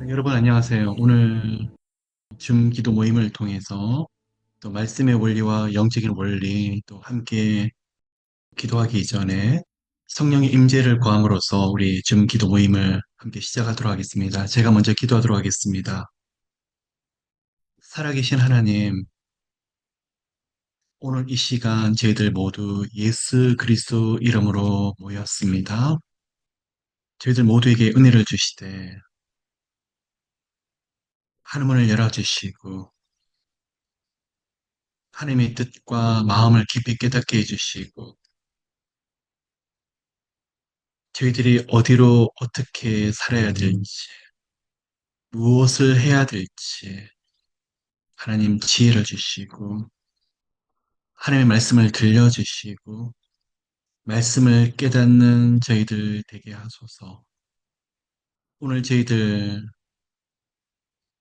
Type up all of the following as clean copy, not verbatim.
여러분 안녕하세요. 오늘 줌 기도 모임을 통해서 또 말씀의 원리와 영적인 원리 또 함께 기도하기 이전에 성령의 임재를 구함으로써 우리 줌 기도 모임을 함께 시작하도록 하겠습니다. 제가 먼저 기도하도록 하겠습니다. 살아계신 하나님, 오늘 이 시간 저희들 모두 예수 그리스도 이름으로 모였습니다. 저희들 모두에게 은혜를 주시되 하늘문을 열어주시고 하나님의 뜻과 마음을 깊이 깨닫게 해주시고 저희들이 어디로 어떻게 살아야 될지, 무엇을 해야 될지, 하나님 지혜를 주시고, 하나님의 말씀을 들려주시고, 말씀을 깨닫는 저희들 되게 하소서. 오늘 저희들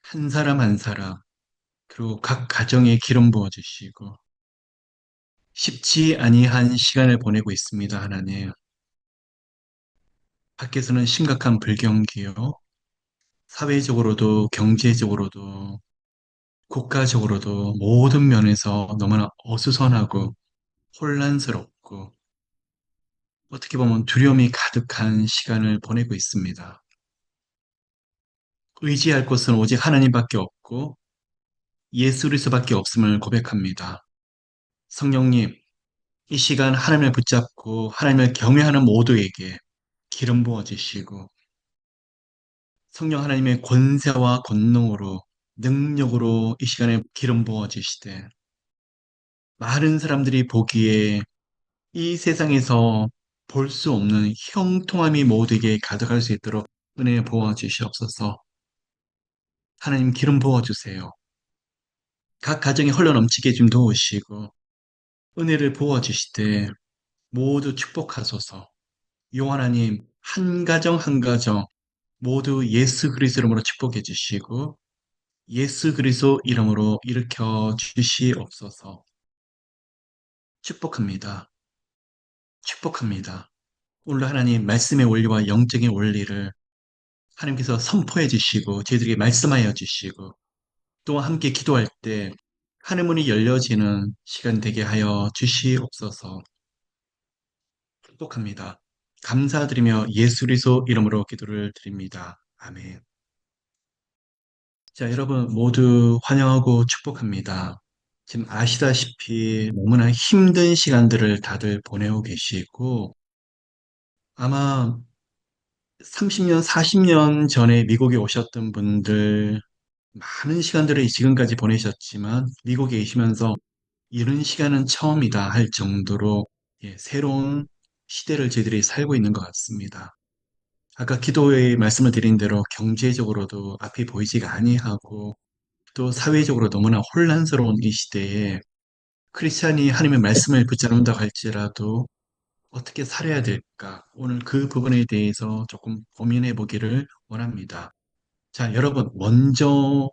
한 사람 한 사람, 그리고 각 가정에 기름 부어주시고, 쉽지 아니한 시간을 보내고 있습니다, 하나님. 밖에서는 심각한 불경기요, 사회적으로도 경제적으로도 국가적으로도 모든 면에서 너무나 어수선하고 혼란스럽고 어떻게 보면 두려움이 가득한 시간을 보내고 있습니다. 의지할 곳은 오직 하나님밖에 없고 예수 그리스도밖에 없음을 고백합니다. 성령님, 이 시간 하나님을 붙잡고 하나님을 경외하는 모두에게 기름 부어 주시고 성령 하나님의 권세와 권능으로 능력으로 이 시간에 기름 부어 주시되 많은 사람들이 보기에 이 세상에서 볼 수 없는 형통함이 모두에게 가득할 수 있도록 은혜 부어 주시옵소서. 하나님 기름 부어 주세요. 각 가정에 흘러 넘치게 좀 도우시고 은혜를 부어 주시되 모두 축복하소서. 요 하나님 한 가정 한 가정 모두 예수 그리스도 이름으로 축복해 주시고 예수 그리스도 이름으로 일으켜 주시옵소서. 축복합니다. 축복합니다. 오늘 하나님 말씀의 원리와 영적인 원리를 하나님께서 선포해 주시고 저희들에게 말씀하여 주시고 또 함께 기도할 때 하늘문이 열려지는 시간 되게 하여 주시옵소서. 축복합니다. 감사드리며 예수 그리스도 이름으로 기도를 드립니다. 아멘. 자, 여러분 모두 환영하고 축복합니다. 지금 아시다시피 너무나 힘든 시간들을 다들 보내고 계시고 아마 30년, 40년 전에 미국에 오셨던 분들 많은 시간들을 지금까지 보내셨지만 미국에 계시면서 이런 시간은 처음이다 할 정도로 새로운 시대를 저희들이 살고 있는 것 같습니다. 아까 기도의 말씀을 드린 대로 경제적으로도 앞이 보이지가 아니하고 또 사회적으로 너무나 혼란스러운 이 시대에 크리스찬이 하나님의 말씀을 붙잡는다고 할지라도 어떻게 살아야 될까? 오늘 그 부분에 대해서 조금 고민해 보기를 원합니다. 자, 여러분, 먼저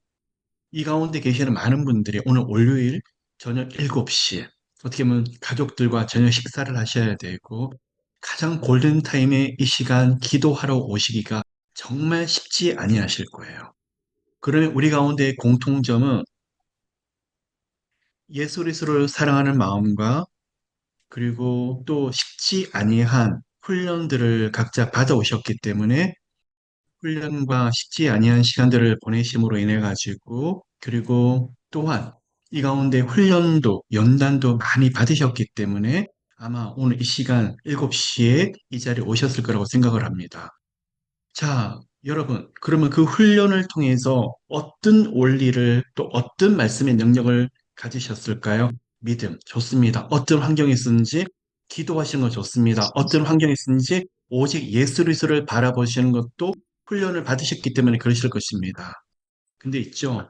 이 가운데 계시는 많은 분들이 오늘 월요일 저녁 7시에 어떻게 보면 가족들과 저녁 식사를 하셔야 되고 가장 골든타임에 이 시간 기도하러 오시기가 정말 쉽지 아니하실 거예요. 그러면 우리 가운데 공통점은 예수 그리스도를 사랑하는 마음과 그리고 또 쉽지 아니한 훈련들을 각자 받아오셨기 때문에 훈련과 쉽지 아니한 시간들을 보내심으로 인해 가지고 그리고 또한 이 가운데 훈련도 연단도 많이 받으셨기 때문에 아마 오늘 이 시간 7시에 이 자리에 오셨을 거라고 생각을 합니다. 자, 여러분, 그러면 그 훈련을 통해서 어떤 원리를 또 어떤 말씀의 능력을 가지셨을까요? 믿음, 좋습니다. 어떤 환경에 있었는지 기도하시는 거 좋습니다. 어떤 환경에 있었는지 오직 예수 그리스도를 바라보시는 것도 훈련을 받으셨기 때문에 그러실 것입니다. 근데 있죠.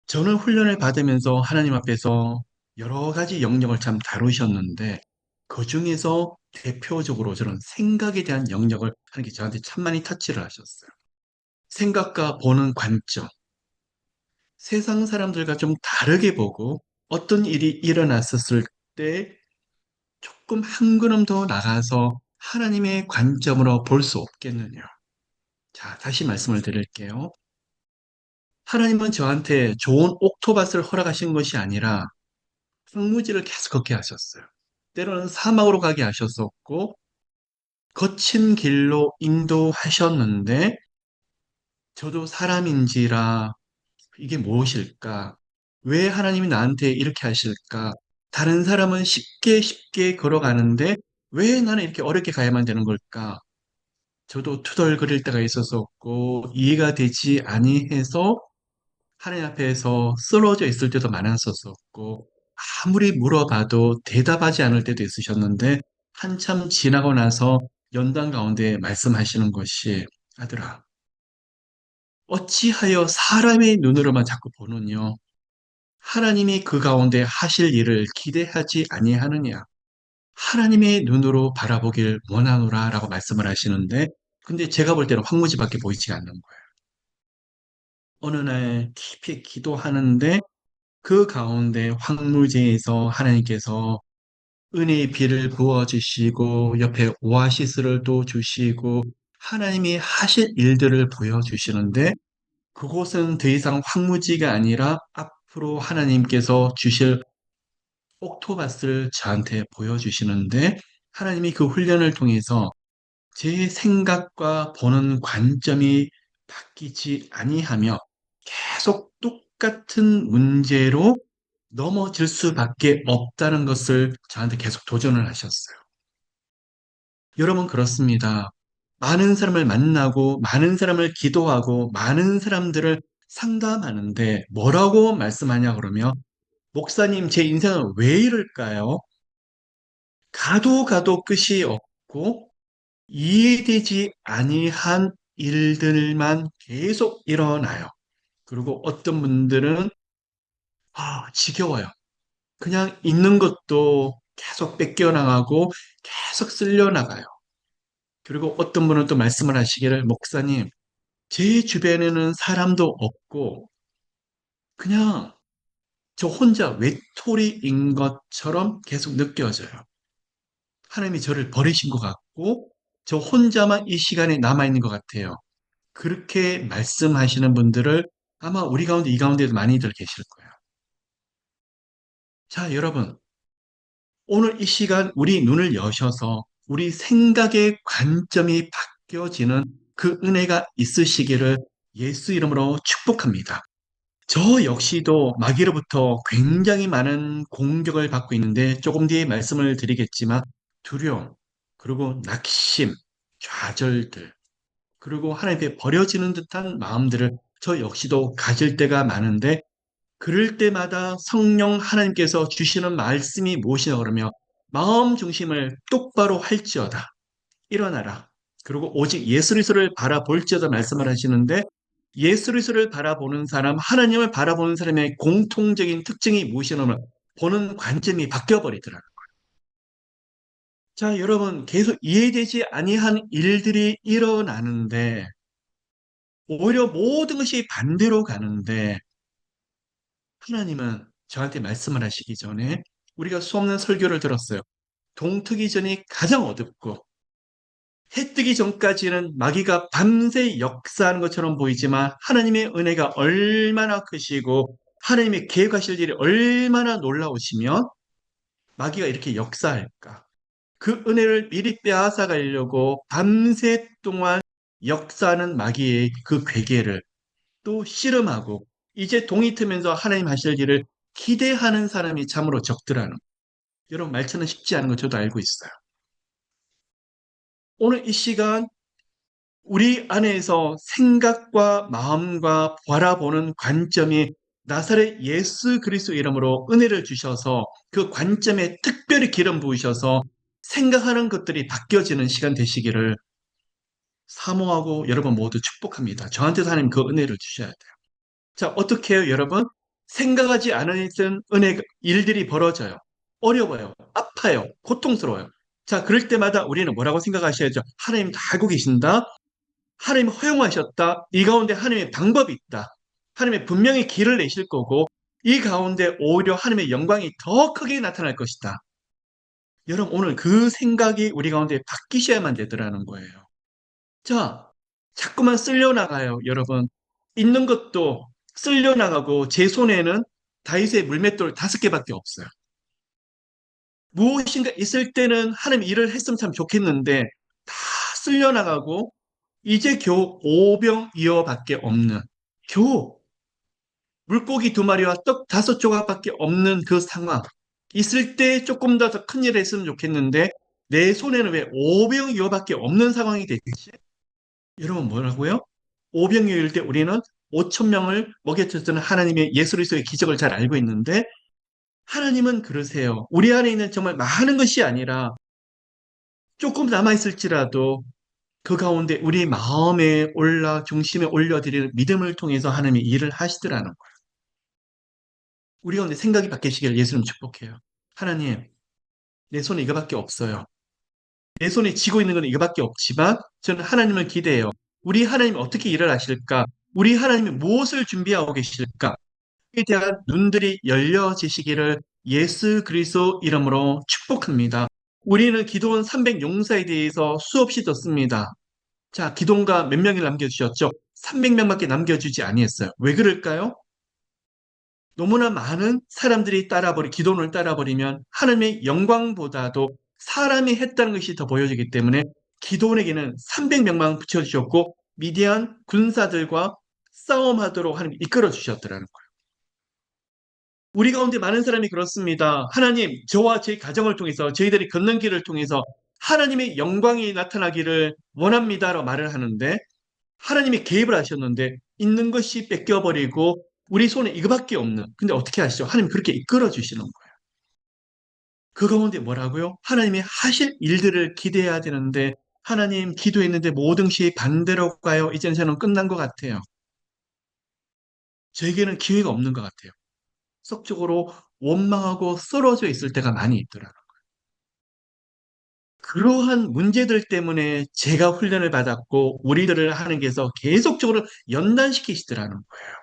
저는 훈련을 받으면서 하나님 앞에서 여러 가지 영역을 참 다루셨는데 그 중에서 대표적으로 저는 생각에 대한 영역을 하나님께 저한테 참 많이 터치를 하셨어요. 생각과 보는 관점, 세상 사람들과 좀 다르게 보고 어떤 일이 일어났었을 때 조금 한 걸음 더 나가서 하나님의 관점으로 볼 수 없겠느냐. 자, 다시 말씀을 드릴게요. 하나님은 저한테 좋은 옥토밭을 허락하신 것이 아니라 황무지를 계속 걷게 하셨어요. 때로는 사막으로 가게 하셨었고, 거친 길로 인도하셨는데, 저도 사람인지라 이게 무엇일까? 왜 하나님이 나한테 이렇게 하실까? 다른 사람은 쉽게 쉽게 걸어가는데, 왜 나는 이렇게 어렵게 가야만 되는 걸까? 저도 투덜거릴 때가 있었었고, 이해가 되지 아니해서 하나님 앞에서 쓰러져 있을 때도 많았었고, 아무리 물어봐도 대답하지 않을 때도 있으셨는데, 한참 지나고 나서 연단 가운데 말씀하시는 것이, 아들아, 어찌하여 사람의 눈으로만 자꾸 보느냐? 하나님이 그 가운데 하실 일을 기대하지 아니하느냐? 하나님의 눈으로 바라보길 원하노라 라고 말씀을 하시는데, 근데 제가 볼 때는 황무지밖에 보이지 않는 거예요. 어느 날 깊이 기도하는데 그 가운데 황무지에서 하나님께서 은혜의 비를 부어주시고 옆에 오아시스를 또 주시고 하나님이 하실 일들을 보여주시는데 그곳은 더 이상 황무지가 아니라 앞으로 하나님께서 주실 옥토바스를 저한테 보여주시는데 하나님이 그 훈련을 통해서 제 생각과 보는 관점이 바뀌지 아니하며 계속 똑같은 문제로 넘어질 수밖에 없다는 것을 저한테 계속 도전을 하셨어요. 여러분 그렇습니다. 많은 사람을 만나고 많은 사람을 기도하고 많은 사람들을 상담하는데 뭐라고 말씀하냐 그러면 목사님 제 인생은 왜 이럴까요? 가도 가도 끝이 없고 이해되지 아니한 일들만 계속 일어나요. 그리고 어떤 분들은 지겨워요. 그냥 있는 것도 계속 뺏겨나가고 계속 쓸려나가요. 그리고 어떤 분은 또 말씀을 하시기를 목사님, 제 주변에는 사람도 없고 그냥 저 혼자 외톨이인 것처럼 계속 느껴져요. 하나님이 저를 버리신 것 같고 저 혼자만 이 시간에 남아있는 것 같아요. 그렇게 말씀하시는 분들을 아마 우리 가운데 이 가운데도 많이들 계실 거예요. 자, 여러분, 오늘 이 시간 우리 눈을 여셔서 우리 생각의 관점이 바뀌어지는 그 은혜가 있으시기를 예수 이름으로 축복합니다. 저 역시도 마귀로부터 굉장히 많은 공격을 받고 있는데 조금 뒤에 말씀을 드리겠지만 두려움, 그리고 낙심, 좌절들, 그리고 하나님께 버려지는 듯한 마음들을 저 역시도 가질 때가 많은데 그럴 때마다 성령 하나님께서 주시는 말씀이 무엇이냐 그러면 마음 중심을 똑바로 할지어다. 일어나라. 그리고 오직 예수 그리스도를 바라볼지어다 말씀을 하시는데 예수 그리스도를 바라보는 사람, 하나님을 바라보는 사람의 공통적인 특징이 무엇이냐면 보는 관점이 바뀌어 버리더라. 자, 여러분 계속 이해되지 아니한 일들이 일어나는데 오히려 모든 것이 반대로 가는데 하나님은 저한테 말씀을 하시기 전에 우리가 수없는 설교를 들었어요. 동트기 전이 가장 어둡고 해 뜨기 전까지는 마귀가 밤새 역사하는 것처럼 보이지만 하나님의 은혜가 얼마나 크시고 하나님의 계획하실 일이 얼마나 놀라우시면 마귀가 이렇게 역사할까? 그 은혜를 미리 빼앗아 가려고 밤새 동안 역사하는 마귀의 그 괴계를 또 씨름하고 이제 동이 트면서 하나님 하실 일을 기대하는 사람이 참으로 적더라는 여러분 말처럼 쉽지 않은 거 저도 알고 있어요. 오늘 이 시간 우리 안에서 생각과 마음과 바라보는 관점이 나사렛 예수 그리스도 이름으로 은혜를 주셔서 그 관점에 특별히 기름 부으셔서 생각하는 것들이 바뀌어지는 시간 되시기를 사모하고 여러분 모두 축복합니다. 저한테도 하나님 그 은혜를 주셔야 돼요. 자, 어떻게 해요, 여러분? 생각하지 않은 일들이 벌어져요. 어려워요. 아파요. 고통스러워요. 자, 그럴 때마다 우리는 뭐라고 생각하셔야죠? 하나님 다 알고 계신다. 하나님 허용하셨다. 이 가운데 하나님의 방법이 있다. 하나님의 분명히 길을 내실 거고, 이 가운데 오히려 하나님의 영광이 더 크게 나타날 것이다. 여러분, 오늘 그 생각이 우리 가운데 바뀌셔야만 되더라는 거예요. 자, 자꾸만 쓸려나가요, 여러분. 있는 것도 쓸려나가고 제 손에는 다윗의 물맷돌 5개밖에 없어요. 무엇인가 있을 때는 하나님 일을 했으면 참 좋겠는데 다 쓸려나가고 이제 겨우 오병이어밖에 없는, 겨우 물고기 2마리와 떡 5조각밖에 없는 그 상황. 있을 때 조금 더 큰 일을 했으면 좋겠는데 내 손에는 왜 오병이어밖에 없는 상황이 됐지? 여러분 뭐라고요? 오병이어일 때 우리는 5천 명을 먹여줬던 하나님의 예수 그리스도의 기적을 잘 알고 있는데 하나님은 그러세요. 우리 안에 있는 정말 많은 것이 아니라 조금 남아있을지라도 그 가운데 우리 마음에 중심에 올려드리는 믿음을 통해서 하나님이 일을 하시더라는 거예요. 우리 가운데 생각이 바뀌시길 예수님 축복해요. 하나님, 내 손에 이거밖에 없어요. 내 손에 쥐고 있는 건 이거밖에 없지만 저는 하나님을 기대해요. 우리 하나님이 어떻게 일을 하실까? 우리 하나님이 무엇을 준비하고 계실까? 에 대한 눈들이 열려지시기를 예수 그리스도 이름으로 축복합니다. 우리는 기도원 300 용사에 대해서 수없이 듣습니다. 자, 기도원가 몇 명을 남겨주셨죠? 300명밖에 남겨주지 아니했어요. 왜 그럴까요? 너무나 많은 사람들이 기도원을 따라버리면 하나님의 영광보다도 사람이 했다는 것이 더 보여지기 때문에 기도원에게는 300명만 붙여주셨고 미디안 군사들과 싸움하도록 하나님 이끌어 주셨더라는 거예요. 우리 가운데 많은 사람이 그렇습니다. 하나님, 저와 제 가정을 통해서 저희들이 걷는 길을 통해서 하나님의 영광이 나타나기를 원합니다라고 말을 하는데 하나님이 개입을 하셨는데 있는 것이 뺏겨버리고 우리 손에 이거밖에 없는. 근데 어떻게 하시죠? 하나님 그렇게 이끌어 주시는 거예요. 그 가운데 뭐라고요? 하나님이 하실 일들을 기대해야 되는데 하나님 기도했는데 모든 것이 반대로 가요. 이제는 저는 끝난 것 같아요. 저에게는 기회가 없는 것 같아요. 속적으로 원망하고 쓰러져 있을 때가 많이 있더라고요. 그러한 문제들 때문에 제가 훈련을 받았고 우리들을 하나님께서 계속적으로 연단시키시더라는 거예요.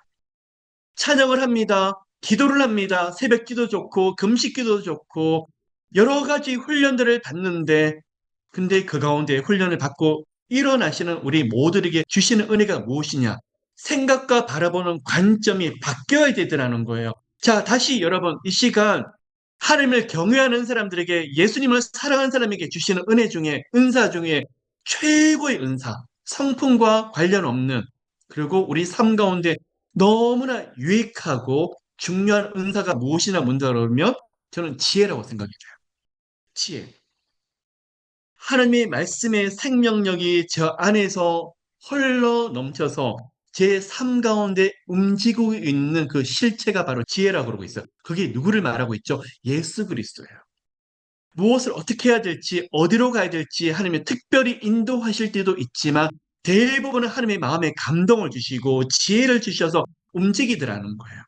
찬양을 합니다. 기도를 합니다. 새벽 기도 좋고 금식 기도 좋고 여러 가지 훈련들을 받는데 근데 그 가운데 훈련을 받고 일어나시는 우리 모두에게 주시는 은혜가 무엇이냐? 생각과 바라보는 관점이 바뀌어야 되더라는 거예요. 자, 다시 여러분, 이 시간 하나님을 경외하는 사람들에게 예수님을 사랑하는 사람에게 주시는 은혜 중에, 은사 중에 최고의 은사, 성품과 관련 없는, 그리고 우리 삶 가운데 너무나 유익하고 중요한 은사가 무엇이나 문다면 저는 지혜라고 생각해요. 지혜. 하나님의 말씀의 생명력이 저 안에서 흘러 넘쳐서 제 삶 가운데 움직이고 있는 그 실체가 바로 지혜라고 그러고 있어요. 그게 누구를 말하고 있죠? 예수 그리스도예요. 무엇을 어떻게 해야 될지, 어디로 가야 될지 하나님이 특별히 인도하실 때도 있지만 대부분은 하나님의 마음에 감동을 주시고 지혜를 주셔서 움직이더라는 거예요.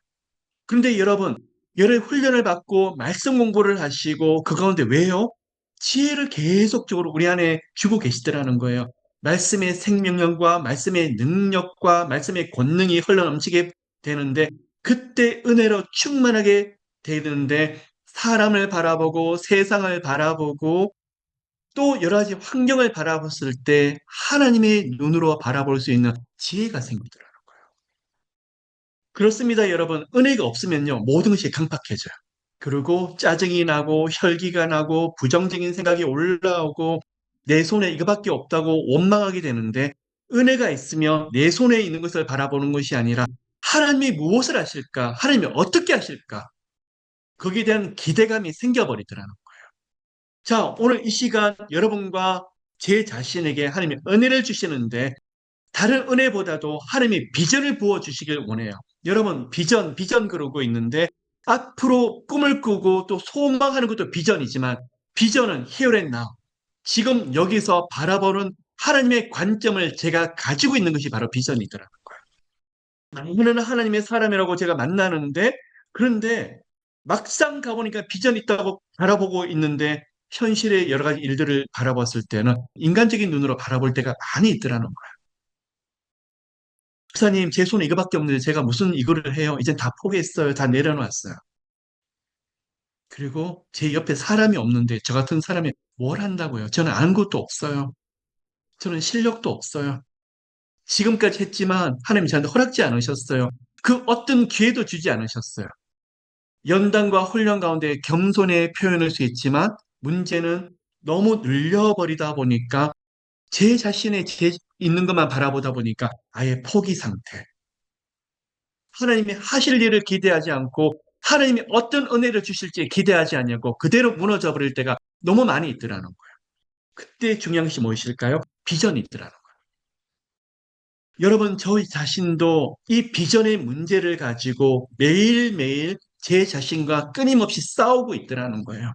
그런데 여러분, 여러 훈련을 받고 말씀 공부를 하시고 그 가운데 왜요? 지혜를 계속적으로 우리 안에 주고 계시더라는 거예요. 말씀의 생명력과 말씀의 능력과 말씀의 권능이 흘러넘치게 되는데 그때 은혜로 충만하게 되는데 사람을 바라보고 세상을 바라보고 또 여러 가지 환경을 바라봤을 때 하나님의 눈으로 바라볼 수 있는 지혜가 생기더라고요. 그렇습니다, 여러분. 은혜가 없으면요, 모든 것이 강팍해져요. 그리고 짜증이 나고, 혈기가 나고, 부정적인 생각이 올라오고, 내 손에 이거밖에 없다고 원망하게 되는데, 은혜가 있으면 내 손에 있는 것을 바라보는 것이 아니라, 하나님이 무엇을 하실까? 하나님이 어떻게 하실까? 거기에 대한 기대감이 생겨버리더라는 거예요. 자, 오늘 이 시간 여러분과 제 자신에게 하나님이 은혜를 주시는데, 다른 은혜보다도 하나님이 비전을 부어주시길 원해요. 여러분, 비전 그러고 있는데, 앞으로 꿈을 꾸고 또 소망하는 것도 비전이지만, 비전은 here and now. 지금 여기서 바라보는 하나님의 관점을 제가 가지고 있는 것이 바로 비전이더라고요. 많은 하나님의 사람이라고 제가 만나는데, 그런데 막상 가보니까 비전이 있다고 바라보고 있는데, 현실의 여러 가지 일들을 바라봤을 때는 인간적인 눈으로 바라볼 때가 많이 있더라는 거예요. 목사님, 제 손에 이거밖에 없는데 제가 무슨 이거를 해요? 이젠 다 포기했어요. 다 내려놨어요. 그리고 제 옆에 사람이 없는데 저 같은 사람이 뭘 한다고요? 저는 아는 것도 없어요. 저는 실력도 없어요. 지금까지 했지만 하나님 저한테 허락지 않으셨어요. 그 어떤 기회도 주지 않으셨어요. 연단과 훈련 가운데 겸손의 표현을 수 있지만 문제는 너무 늘려버리다 보니까 제 자신의 있는 것만 바라보다 보니까 아예 포기 상태. 하나님이 하실 일을 기대하지 않고 하나님이 어떤 은혜를 주실지 기대하지 않냐고 그대로 무너져 버릴 때가 너무 많이 있더라는 거예요. 그때 중요한 것이 무엇일까요? 비전이 있더라는 거예요. 여러분, 저 자신도 이 비전의 문제를 가지고 매일매일 제 자신과 끊임없이 싸우고 있더라는 거예요.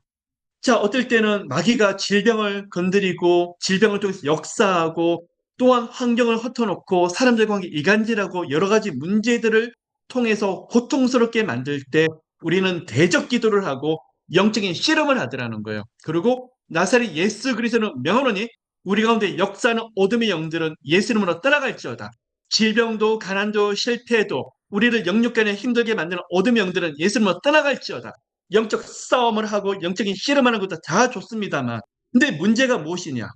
자, 어떨 때는 마귀가 질병을 건드리고 질병을 통해서 역사하고 또한 환경을 헐어놓고 사람들 관계 이간질하고 여러 가지 문제들을 통해서 고통스럽게 만들 때 우리는 대적 기도를 하고 영적인 씨름을 하더라는 거예요. 그리고 나사렛 예수 그리스도는 명하노니 우리 가운데 역사하는 어둠의 영들은 예수 이름으로 떠나갈지어다. 질병도 가난도 실패도 우리를 영육간에 힘들게 만드는 어둠의 영들은 예수 이름으로 떠나갈지어다. 영적 싸움을 하고 영적인 씨름하는 것도 다 좋습니다만 근데 문제가 무엇이냐?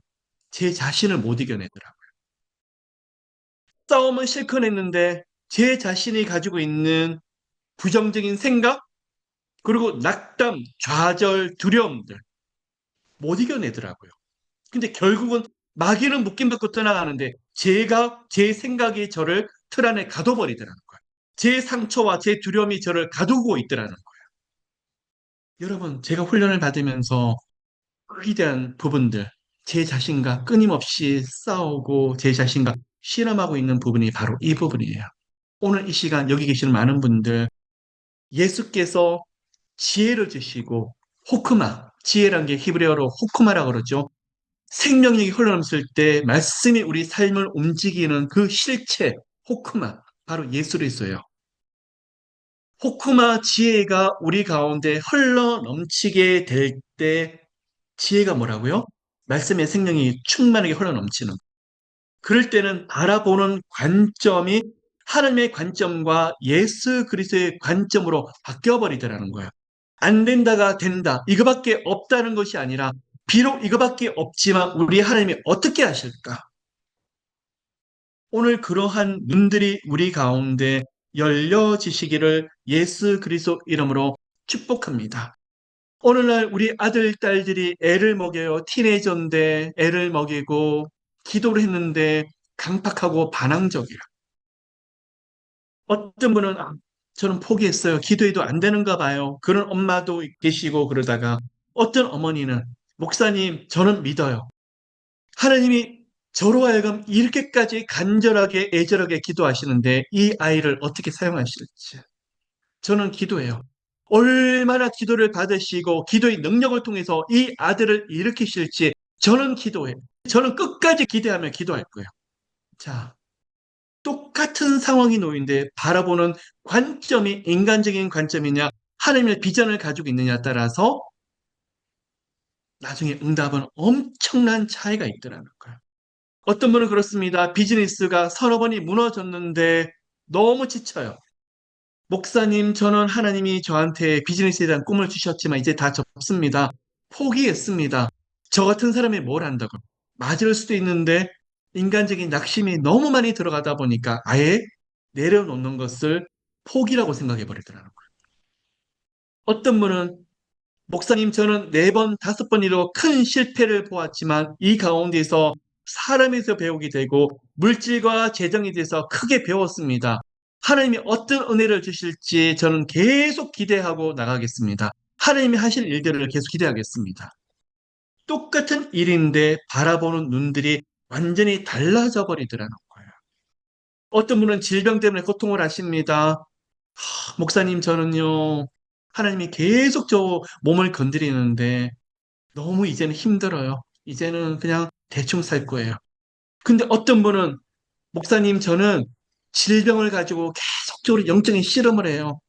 제 자신을 못 이겨내더라고요. 싸움은 실컷 했는데 제 자신이 가지고 있는 부정적인 생각 그리고 낙담, 좌절, 두려움들 못 이겨내더라고요. 근데 결국은 마귀는 묶임받고 떠나가는데 제가 제 생각이 저를 틀 안에 가둬버리더라는 거예요. 제 상처와 제 두려움이 저를 가두고 있더라는 거예요. 여러분, 제가 훈련을 받으면서 거기에 대한 부분들, 제 자신과 끊임없이 싸우고 제 자신과 실험하고 있는 부분이 바로 이 부분이에요. 오늘 이 시간 여기 계시는 많은 분들, 예수께서 지혜를 주시고, 호크마, 지혜란 게 히브리어로 호크마라고 그러죠. 생명력이 흘러넘칠 때 말씀이 우리 삶을 움직이는 그 실체, 호크마, 바로 예수 그리스도예요. 호크마 지혜가 우리 가운데 흘러넘치게 될 때 지혜가 뭐라고요? 말씀의 생명이 충만하게 흘러넘치는. 그럴 때는 바라보는 관점이 하나님의 관점과 예수 그리스도의 관점으로 바뀌어버리더라는 거예요. 안 된다가 된다. 이거밖에 없다는 것이 아니라 비록 이거밖에 없지만 우리 하나님이 어떻게 하실까? 오늘 그러한 눈들이 우리 가운데 열려지시기를 예수 그리스도 이름으로 축복합니다. 오늘날 우리 아들, 딸들이 애를 먹여요. 티네이저인데 애를 먹이고 기도를 했는데 강팍하고 반항적이라. 어떤 분은 저는 포기했어요. 기도해도 안 되는가 봐요. 그런 엄마도 계시고 그러다가 어떤 어머니는 목사님, 저는 믿어요. 하나님이 저로 하여금 이렇게까지 간절하게 애절하게 기도하시는데 이 아이를 어떻게 사용하실지. 저는 기도해요. 얼마나 기도를 받으시고 기도의 능력을 통해서 이 아들을 일으키실지 저는 기도해요. 저는 끝까지 기대하며 기도할 거예요. 자, 똑같은 상황이 놓인데 바라보는 관점이 인간적인 관점이냐 하나님의 비전을 가지고 있느냐에 따라서 나중에 응답은 엄청난 차이가 있더라는 거예요. 어떤 분은 그렇습니다. 비즈니스가 서너 번이 무너졌는데 너무 지쳐요. 목사님, 저는 하나님이 저한테 비즈니스에 대한 꿈을 주셨지만 이제 다 접습니다. 포기했습니다. 저 같은 사람이 뭘 한다고. 맞을 수도 있는데 인간적인 낙심이 너무 많이 들어가다 보니까 아예 내려놓는 것을 포기라고 생각해 버리더라는 거예요. 어떤 분은 목사님, 저는 네 번, 다섯 번이로 큰 실패를 보았지만 이 가운데서 사람에서 배우게 되고 물질과 재정에 대해서 크게 배웠습니다. 하나님이 어떤 은혜를 주실지 저는 계속 기대하고 나가겠습니다. 하나님이 하실 일들을 계속 기대하겠습니다. 똑같은 일인데 바라보는 눈들이 완전히 달라져 버리더라는 거예요. 어떤 분은 질병 때문에 고통을 하십니다. 목사님, 저는요, 하나님이 계속 저 몸을 건드리는데 너무 이제는 힘들어요. 이제는 그냥 대충 살 거예요. 근데 어떤 분은 목사님, 저는 질병을 가지고 계속적으로 영적인 실험을 해요.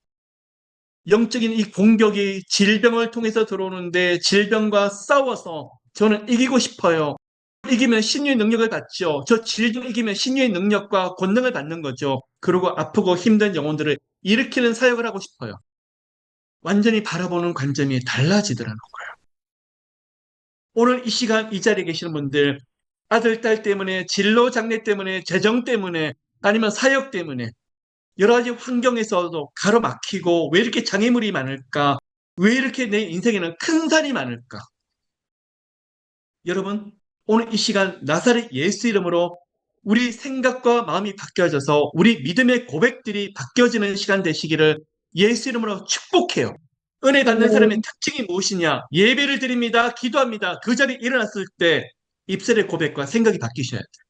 영적인 이 공격이 질병을 통해서 들어오는데 질병과 싸워서 저는 이기고 싶어요. 이기면 신유의 능력을 받죠. 저 질병 이기면 신유의 능력과 권능을 받는 거죠. 그리고 아프고 힘든 영혼들을 일으키는 사역을 하고 싶어요. 완전히 바라보는 관점이 달라지더라는 거예요. 오늘 이 시간 이 자리에 계시는 분들 아들, 딸 때문에, 진로 장래 때문에, 재정 때문에, 아니면 사역 때문에, 여러 가지 환경에서도 가로막히고, 왜 이렇게 장애물이 많을까? 왜 이렇게 내 인생에는 큰 산이 많을까? 여러분, 오늘 이 시간 나사렛 예수 이름으로 우리 생각과 마음이 바뀌어져서 우리 믿음의 고백들이 바뀌어지는 시간 되시기를 예수 이름으로 축복해요. 은혜 받는 사람의 아멘. 특징이 무엇이냐? 예배를 드립니다. 기도합니다. 그 자리에 일어났을 때 입술의 고백과 생각이 바뀌셔야 돼요.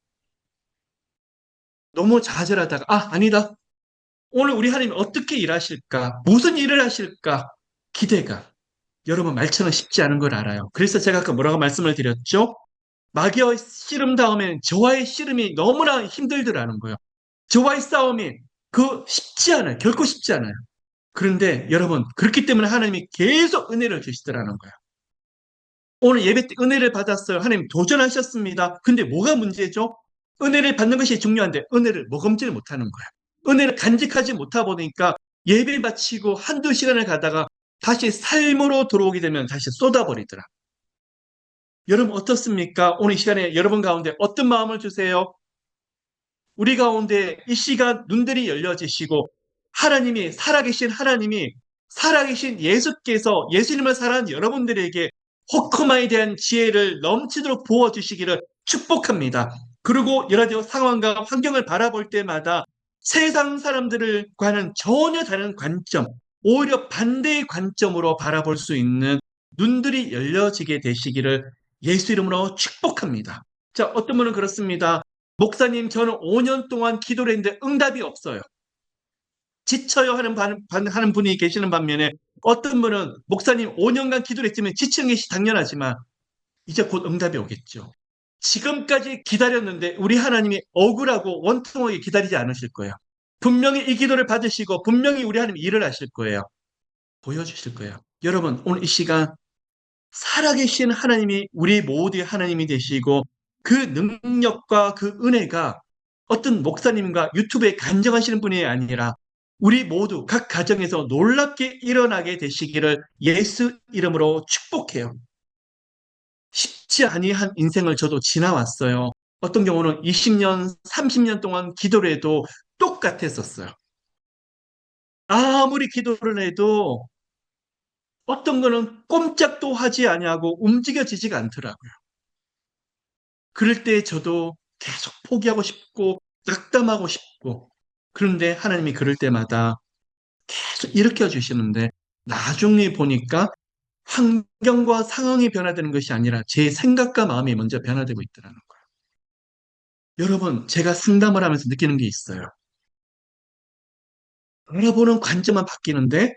너무 좌절하다가, 아니다. 오늘 우리 하나님 어떻게 일하실까? 무슨 일을 하실까? 기대가. 여러분, 말처럼 쉽지 않은 걸 알아요. 그래서 제가 아까 뭐라고 말씀을 드렸죠? 마귀의 씨름 다음엔 저와의 씨름이 너무나 힘들더라는 거예요. 저와의 싸움이 쉽지 않아요. 결코 쉽지 않아요. 그런데 여러분, 그렇기 때문에 하나님이 계속 은혜를 주시더라는 거예요. 오늘 예배 때 은혜를 받았어요. 하나님 도전하셨습니다. 근데 뭐가 문제죠? 은혜를 받는 것이 중요한데 은혜를 머금지를 못하는 거예요. 은혜를 간직하지 못하다 보니까 예배 마치고 한두 시간을 가다가 다시 삶으로 들어오게 되면 다시 쏟아버리더라. 여러분 어떻습니까? 오늘 이 시간에 여러분 가운데 어떤 마음을 주세요? 우리 가운데 이 시간 눈들이 열려지시고 하나님이 살아계신 예수께서 예수님을 사랑하는 여러분들에게 호크마에 대한 지혜를 넘치도록 부어주시기를 축복합니다. 그리고 여러 가지 상황과 환경을 바라볼 때마다 세상 사람들과는 전혀 다른 관점, 오히려 반대의 관점으로 바라볼 수 있는 눈들이 열려지게 되시기를 예수 이름으로 축복합니다. 자, 어떤 분은 그렇습니다. 목사님, 저는 5년 동안 기도를 했는데 응답이 없어요. 지쳐요 하는 분이 계시는 반면에 어떤 분은 목사님 5년간 기도를 했지만 지치는 것이 당연하지만 이제 곧 응답이 오겠죠. 지금까지 기다렸는데 우리 하나님이 억울하고 원통하게 기다리지 않으실 거예요. 분명히 이 기도를 받으시고 분명히 우리 하나님이 일을 하실 거예요. 보여주실 거예요. 여러분, 오늘 이 시간 살아계신 하나님이 우리 모두의 하나님이 되시고 그 능력과 그 은혜가 어떤 목사님과 유튜브에 간증하시는 분이 아니라 우리 모두 각 가정에서 놀랍게 일어나게 되시기를 예수 이름으로 축복해요. 쉽지 아니한 인생을 저도 지나왔어요. 어떤 경우는 20년, 30년 동안 기도를 해도 똑같았었어요. 아무리 기도를 해도 어떤 거는 꼼짝도 하지 아니하고 움직여지지가 않더라고요. 그럴 때 저도 계속 포기하고 싶고 낙담하고 싶고 그런데 하나님이 그럴 때마다 계속 일으켜 주시는데 나중에 보니까 환경과 상황이 변화되는 것이 아니라 제 생각과 마음이 먼저 변화되고 있더라는 거예요. 여러분, 제가 상담을 하면서 느끼는 게 있어요. 알아보는 관점만 바뀌는데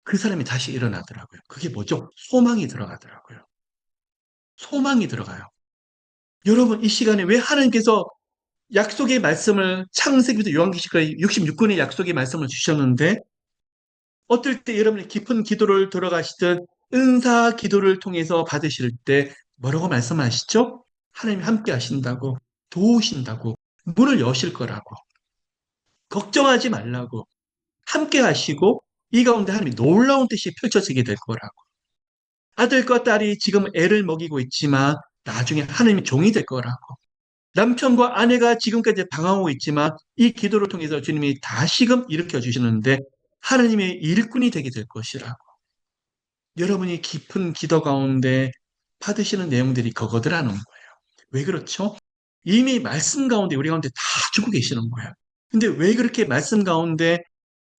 그 사람이 다시 일어나더라고요. 그게 뭐죠? 소망이 들어가더라고요. 소망이 들어가요. 여러분, 이 시간에 왜 하나님께서 약속의 말씀을 창세기부터 요한계시까지 66권의 약속의 말씀을 주셨는데 어떨 때 여러분이 깊은 기도를 들어가시든 은사 기도를 통해서 받으실 때 뭐라고 말씀하시죠? 하나님이 함께 하신다고, 도우신다고, 문을 여실 거라고, 걱정하지 말라고, 함께 하시고 이 가운데 하나님이 놀라운 뜻이 펼쳐지게 될 거라고. 아들과 딸이 지금 애를 먹이고 있지만 나중에 하나님이 종이 될 거라고. 남편과 아내가 지금까지 방황하고 있지만 이 기도를 통해서 주님이 다시금 일으켜 주시는데 하나님의 일꾼이 되게 될 것이라고. 여러분이 깊은 기도 가운데 받으시는 내용들이 그거더라는 거예요. 왜 그렇죠? 이미 말씀 가운데 우리 가운데 다 주고 계시는 거예요. 근데 왜 그렇게 말씀 가운데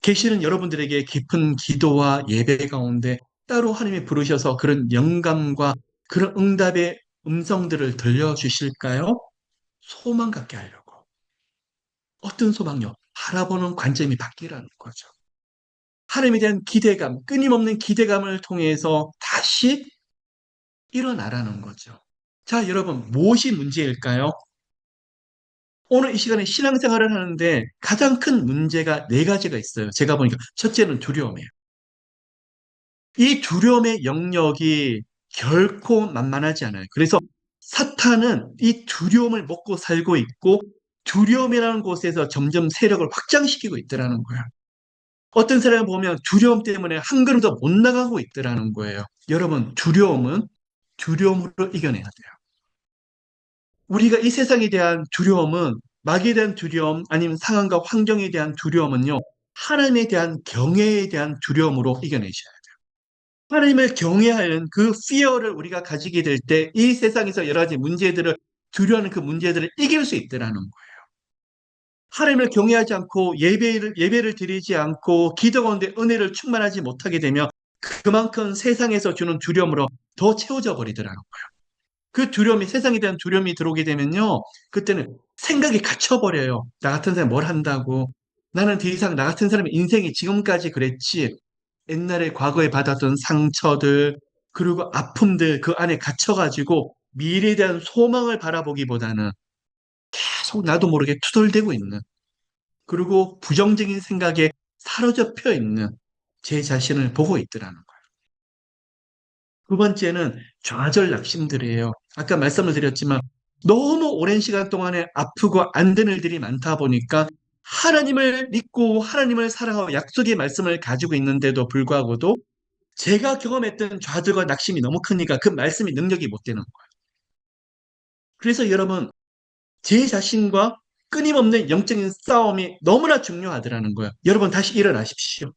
계시는 여러분들에게 깊은 기도와 예배 가운데 따로 하나님이 부르셔서 그런 영감과 그런 응답의 음성들을 들려주실까요? 소망 갖게 하려고. 어떤 소망요? 바라보는 관점이 바뀌라는 거죠. 하나님에 대한 기대감, 끊임없는 기대감을 통해서 다시 일어나라는 거죠. 자, 여러분, 무엇이 문제일까요? 오늘 이 시간에 신앙생활을 하는데 가장 큰 문제가 네 가지가 있어요. 제가 보니까 첫째는 두려움이에요. 이 두려움의 영역이 결코 만만하지 않아요. 그래서 사탄은 이 두려움을 먹고 살고 있고 두려움이라는 곳에서 점점 세력을 확장시키고 있더라는 거예요. 어떤 사람을 보면 두려움 때문에 한 걸음 더 못 나가고 있더라는 거예요. 여러분, 두려움은 두려움으로 이겨내야 돼요. 우리가 이 세상에 대한 두려움은 마귀에 대한 두려움 아니면 상황과 환경에 대한 두려움은요. 하나님에 대한 경외에 대한 두려움으로 이겨내셔야 돼요. 하나님을 경외하는 그 fear를 우리가 가지게 될 때 이 세상에서 여러 가지 문제들을 두려워하는 그 문제들을 이길 수 있다라는 거예요. 하나님을 경외하지 않고 예배를 드리지 않고 기도 가운데 은혜를 충만하지 못하게 되면 그만큼 세상에서 주는 두려움으로 더 채워져 버리더라고요. 그 두려움이 세상에 대한 두려움이 들어오게 되면요. 그때는 생각이 갇혀버려요. 나 같은 사람이 뭘 한다고. 나는 더 이상 나 같은 사람의 인생이 지금까지 그랬지. 옛날에 과거에 받았던 상처들 그리고 아픔들 그 안에 갇혀가지고 미래에 대한 소망을 바라보기보다는 계속 나도 모르게 투덜대고 있는 그리고 부정적인 생각에 사로잡혀 있는 제 자신을 보고 있더라는 거예요. 두 번째는 좌절 낙심들이에요. 아까 말씀을 드렸지만 너무 오랜 시간 동안에 아프고 안 된 일들이 많다 보니까 하나님을 믿고 하나님을 사랑하고 약속의 말씀을 가지고 있는데도 불구하고도 제가 경험했던 좌절과 낙심이 너무 크니까 그 말씀이 능력이 못 되는 거예요. 그래서 여러분, 제 자신과 끊임없는 영적인 싸움이 너무나 중요하더라는 거예요. 여러분, 다시 일어나십시오.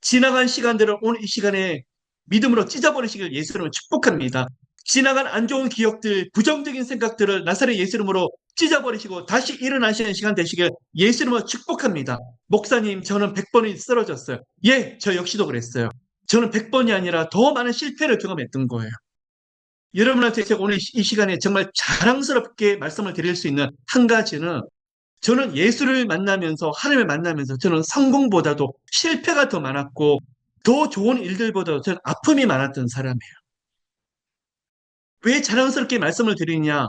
지나간 시간들을 오늘 이 시간에 믿음으로 찢어버리시길 예수 이름으로 축복합니다. 지나간 안 좋은 기억들, 부정적인 생각들을 나사렛 예수 이름으로 찢어버리시고 다시 일어나시는 시간 되시길 예수 이름으로 축복합니다. 목사님, 저는 100번이 쓰러졌어요. 예, 저 역시도 그랬어요. 저는 100번이 아니라 더 많은 실패를 경험했던 거예요. 여러분한테 제가 오늘 이 시간에 정말 자랑스럽게 말씀을 드릴 수 있는 한 가지는 저는 예수를 만나면서 하나님을 만나면서 저는 성공보다도 실패가 더 많았고 더 좋은 일들보다 저는 아픔이 많았던 사람이에요. 왜 자랑스럽게 말씀을 드리냐?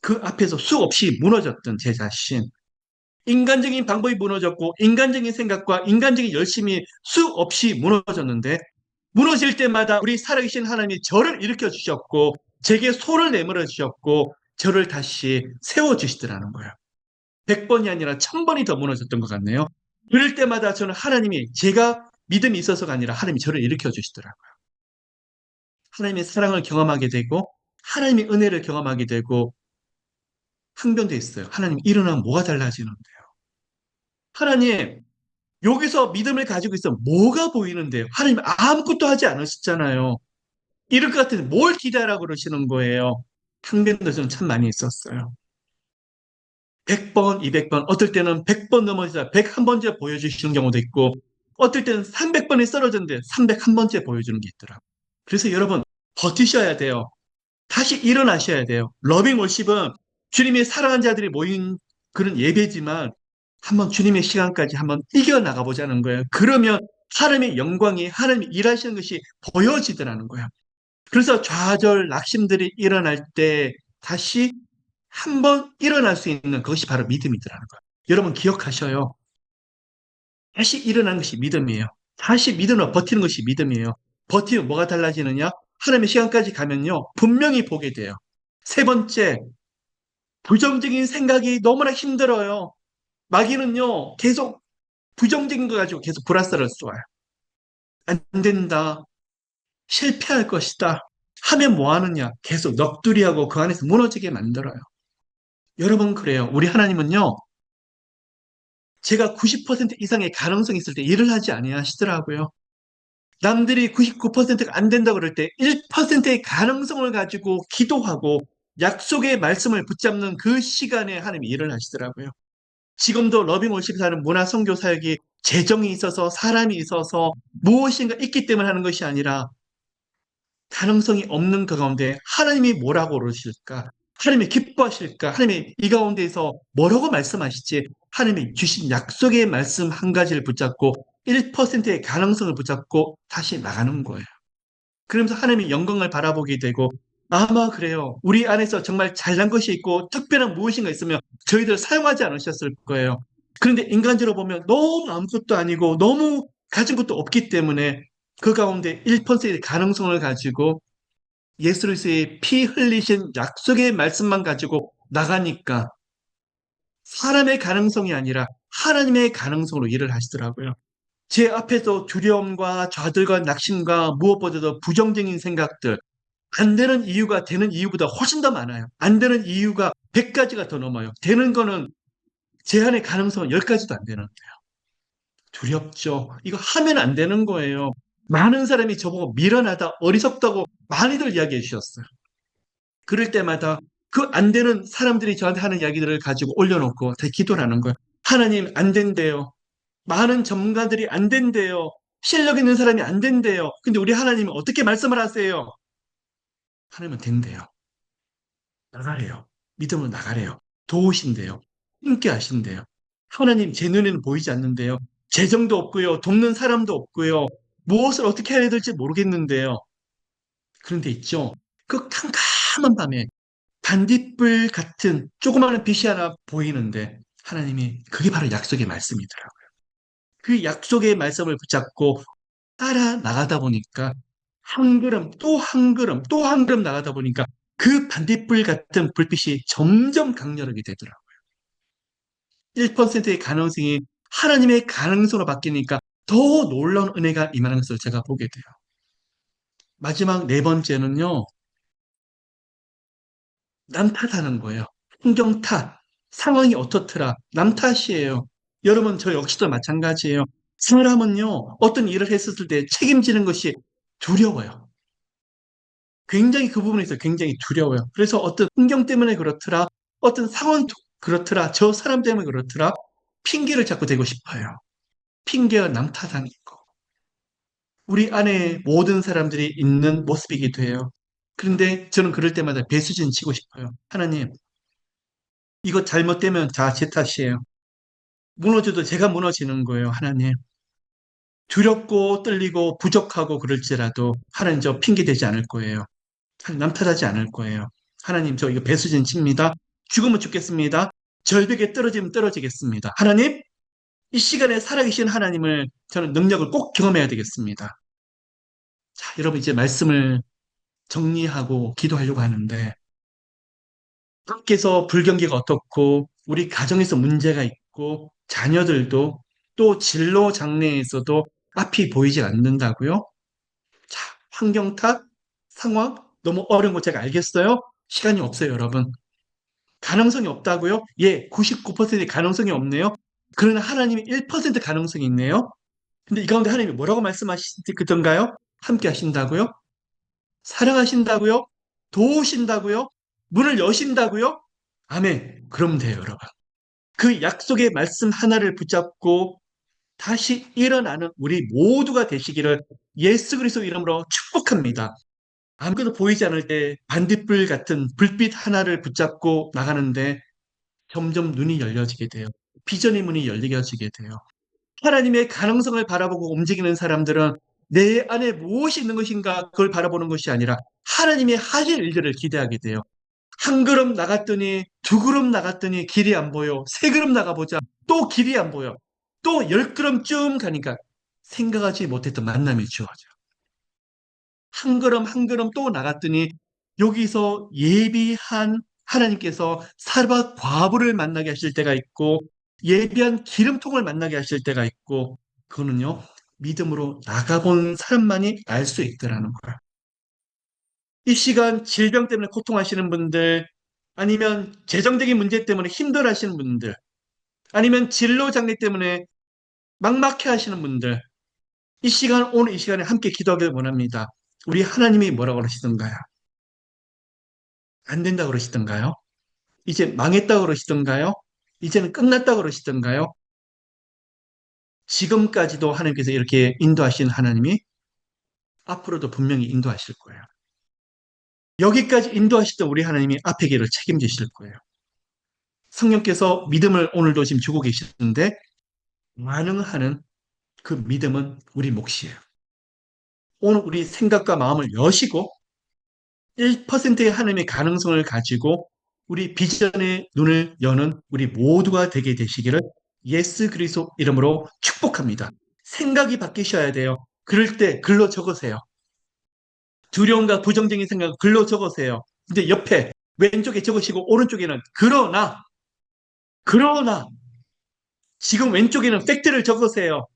그 앞에서 수없이 무너졌던 제 자신. 인간적인 방법이 무너졌고 인간적인 생각과 인간적인 열심이 수없이 무너졌는데 무너질 때마다 우리 살아계신 하나님이 저를 일으켜 주셨고 제게 손을 내밀어 주셨고 저를 다시 세워 주시더라는 거예요. 100번이 아니라 1000번이 더 무너졌던 것 같네요. 그럴 때마다 저는 하나님이 제가 믿음이 있어서가 아니라 하나님이 저를 일으켜 주시더라고요. 하나님의 사랑을 경험하게 되고 하나님의 은혜를 경험하게 되고 항변도 있어요. 하나님 일어나면 뭐가 달라지는데요? 하나님 여기서 믿음을 가지고 있어 뭐가 보이는데요? 하나님 아무것도 하지 않으셨잖아요. 이럴 것 같은데 뭘 기대하라고 그러시는 거예요? 항변도 저는 참 많이 있었어요. 100번, 200번, 어떨 때는 100번 넘어지다 101번째 보여주시는 경우도 있고, 어떨 때는 300번이 쓰러졌는데 301번째 보여주는 게 있더라고요. 그래서 여러분, 버티셔야 돼요. 다시 일어나셔야 돼요. 러빙 월십은 주님의 사랑한 자들이 모인 그런 예배지만, 한번 주님의 시간까지 한번 이겨나가 보자는 거예요. 그러면 하나님의 영광이, 하나님이 일하시는 것이 보여지더라는 거예요. 그래서 좌절, 낙심들이 일어날 때 다시 한번 일어날 수 있는 그것이 바로 믿음이더라는 거예요. 여러분 기억하셔요. 다시 일어나는 것이 믿음이에요. 다시 믿음으로 버티는 것이 믿음이에요. 버티면 뭐가 달라지느냐? 하나님의 시간까지 가면요. 분명히 보게 돼요. 세 번째, 부정적인 생각이 너무나 힘들어요. 마귀는요, 계속 부정적인 거 가지고 계속 불화살을 쏘아요. 안 된다. 실패할 것이다. 하면 뭐 하느냐? 계속 넋두리하고 그 안에서 무너지게 만들어요. 여러분 그래요. 우리 하나님은요. 제가 90% 이상의 가능성이 있을 때 일을 하지 아니하시더라고요. 남들이 99%가 안 된다 그럴 때 1%의 가능성을 가지고 기도하고 약속의 말씀을 붙잡는 그 시간에 하나님이 일을 하시더라고요. 지금도 러빙월십에서 하는 문화 선교 사역이 재정이 있어서 사람이 있어서 무엇인가 있기 때문에 하는 것이 아니라 가능성이 없는 그 가운데 하나님이 뭐라고 그러실까? 하나님이 기뻐하실까? 하나님이 이 가운데에서 뭐라고 말씀하실지 하나님이 주신 약속의 말씀 한 가지를 붙잡고 1%의 가능성을 붙잡고 다시 나가는 거예요. 그러면서 하나님의 영광을 바라보게 되고 아마 그래요. 우리 안에서 정말 잘난 것이 있고 특별한 무엇인가 있으면 저희들 사용하지 않으셨을 거예요. 그런데 인간적으로 보면 너무 아무것도 아니고 너무 가진 것도 없기 때문에 그 가운데 1%의 가능성을 가지고 예수 그리스도의 피 흘리신 약속의 말씀만 가지고 나가니까 사람의 가능성이 아니라 하나님의 가능성으로 일을 하시더라고요. 제 앞에서 두려움과 좌절과 낙심과 무엇보다도 부정적인 생각들, 안 되는 이유가 되는 이유보다 훨씬 더 많아요. 안 되는 이유가 100가지가 더 넘어요. 되는 거는 제한의 가능성은 10가지도 안 되는. 두렵죠. 이거 하면 안 되는 거예요. 많은 사람이 저보고 미련하다, 어리석다고 많이들 이야기해 주셨어요. 그럴 때마다 그 안 되는 사람들이 저한테 하는 이야기들을 가지고 올려놓고 제 기도를 하는 거예요. 하나님 안 된대요. 많은 전문가들이 안 된대요. 실력 있는 사람이 안 된대요. 근데 우리 하나님은 어떻게 말씀을 하세요? 하나님은 된대요. 나가래요. 믿음으로 나가래요. 도우신대요. 함께 하신대요. 하나님 제 눈에는 보이지 않는데요. 재정도 없고요. 돕는 사람도 없고요. 무엇을 어떻게 해야 될지 모르겠는데요. 그런데 있죠. 그 캄캄한 밤에 반딧불 같은 조그마한 빛이 하나 보이는데 하나님이 그게 바로 약속의 말씀이더라고요. 그 약속의 말씀을 붙잡고 따라 나가다 보니까 한 걸음 또 한 걸음 또 한 걸음 나가다 보니까 그 반딧불 같은 불빛이 점점 강렬하게 되더라고요. 1%의 가능성이 하나님의 가능성으로 바뀌니까 더 놀라운 은혜가 임하는 것을 제가 보게 돼요. 마지막 네 번째는요, 남 탓하는 거예요. 풍경 탓, 상황이 어떻더라, 남 탓이에요. 여러분, 저 역시도 마찬가지예요. 사람은요, 어떤 일을 했을 때 책임지는 것이 두려워요. 굉장히 그 부분에서 굉장히 두려워요. 그래서 어떤 풍경 때문에 그렇더라, 어떤 상황 그렇더라, 저 사람 때문에 그렇더라, 핑계를 자꾸 대고 싶어요. 핑계와 남 탓하는 거. 우리 안에 모든 사람들이 있는 모습이기도 해요. 그런데 저는 그럴 때마다 배수진 치고 싶어요. 하나님, 이거 잘못되면 다 제 탓이에요. 무너져도 제가 무너지는 거예요. 하나님. 두렵고 떨리고 부족하고 그럴지라도 하나님 저 핑계 대지 않을 거예요. 하나님 남 탓하지 않을 거예요. 하나님 저 이거 배수진 칩니다. 죽으면 죽겠습니다. 절벽에 떨어지면 떨어지겠습니다. 하나님, 이 시간에 살아계신 하나님을 저는 능력을 꼭 경험해야 되겠습니다. 자, 여러분 이제 말씀을 정리하고 기도하려고 하는데 밖에서 불경기가 어떻고 우리 가정에서 문제가 있고 자녀들도 또 진로 장래에서도 앞이 보이지 않는다고요? 자, 환경 탓, 상황 너무 어려운 거 제가 알겠어요. 시간이 없어요, 여러분. 가능성이 없다고요? 예, 99%의 가능성이 없네요. 그러나 하나님이 1% 가능성이 있네요. 근데 이 가운데 하나님이 뭐라고 말씀하시던가요? 함께 하신다고요? 사랑하신다고요? 도우신다고요? 문을 여신다고요? 아멘. 그러면 돼요, 여러분. 그 약속의 말씀 하나를 붙잡고 다시 일어나는 우리 모두가 되시기를 예수 그리스도 이름으로 축복합니다. 아무것도 보이지 않을 때 반딧불 같은 불빛 하나를 붙잡고 나가는데 점점 눈이 열려지게 돼요. 비전의 문이 열려지게 돼요. 하나님의 가능성을 바라보고 움직이는 사람들은 내 안에 무엇이 있는 것인가 그걸 바라보는 것이 아니라 하나님의 하실 일들을 기대하게 돼요. 한 걸음 나갔더니 두 걸음 나갔더니 길이 안 보여. 세 걸음 나가보자. 또 길이 안 보여. 또 열 걸음쯤 가니까 생각하지 못했던 만남이 주어져. 한 걸음 한 걸음 또 나갔더니 여기서 예비한 하나님께서 사르밧 과부를 만나게 하실 때가 있고 예비한 기름통을 만나게 하실 때가 있고 그거는요 믿음으로 나가본 사람만이 알 수 있더라는 거야. 이 시간 질병 때문에 고통하시는 분들 아니면 재정적인 문제 때문에 힘들어하시는 분들 아니면 진로 장애 때문에 막막해 하시는 분들 이 시간 오늘 이 시간에 함께 기도하길 원합니다. 우리 하나님이 뭐라고 그러시던가요? 안 된다고 그러시던가요? 이제 망했다고 그러시던가요? 이제는 끝났다고 그러시던가요? 지금까지도 하나님께서 이렇게 인도하신 하나님이 앞으로도 분명히 인도하실 거예요. 여기까지 인도하시던 우리 하나님이 앞의 길을 책임지실 거예요. 성령께서 믿음을 오늘도 지금 주고 계시는데 반응하는 그 믿음은 우리 몫이에요. 오늘 우리 생각과 마음을 여시고 1%의 하나님의 가능성을 가지고 우리 비전의 눈을 여는 우리 모두가 되게 되시기를 예수 그리스도 이름으로 축복합니다. 생각이 바뀌셔야 돼요. 그럴 때 글로 적으세요. 두려움과 부정적인 생각을 글로 적으세요. 근데 옆에 왼쪽에 적으시고 오른쪽에는 그러나 지금 왼쪽에는 팩트를 적으세요.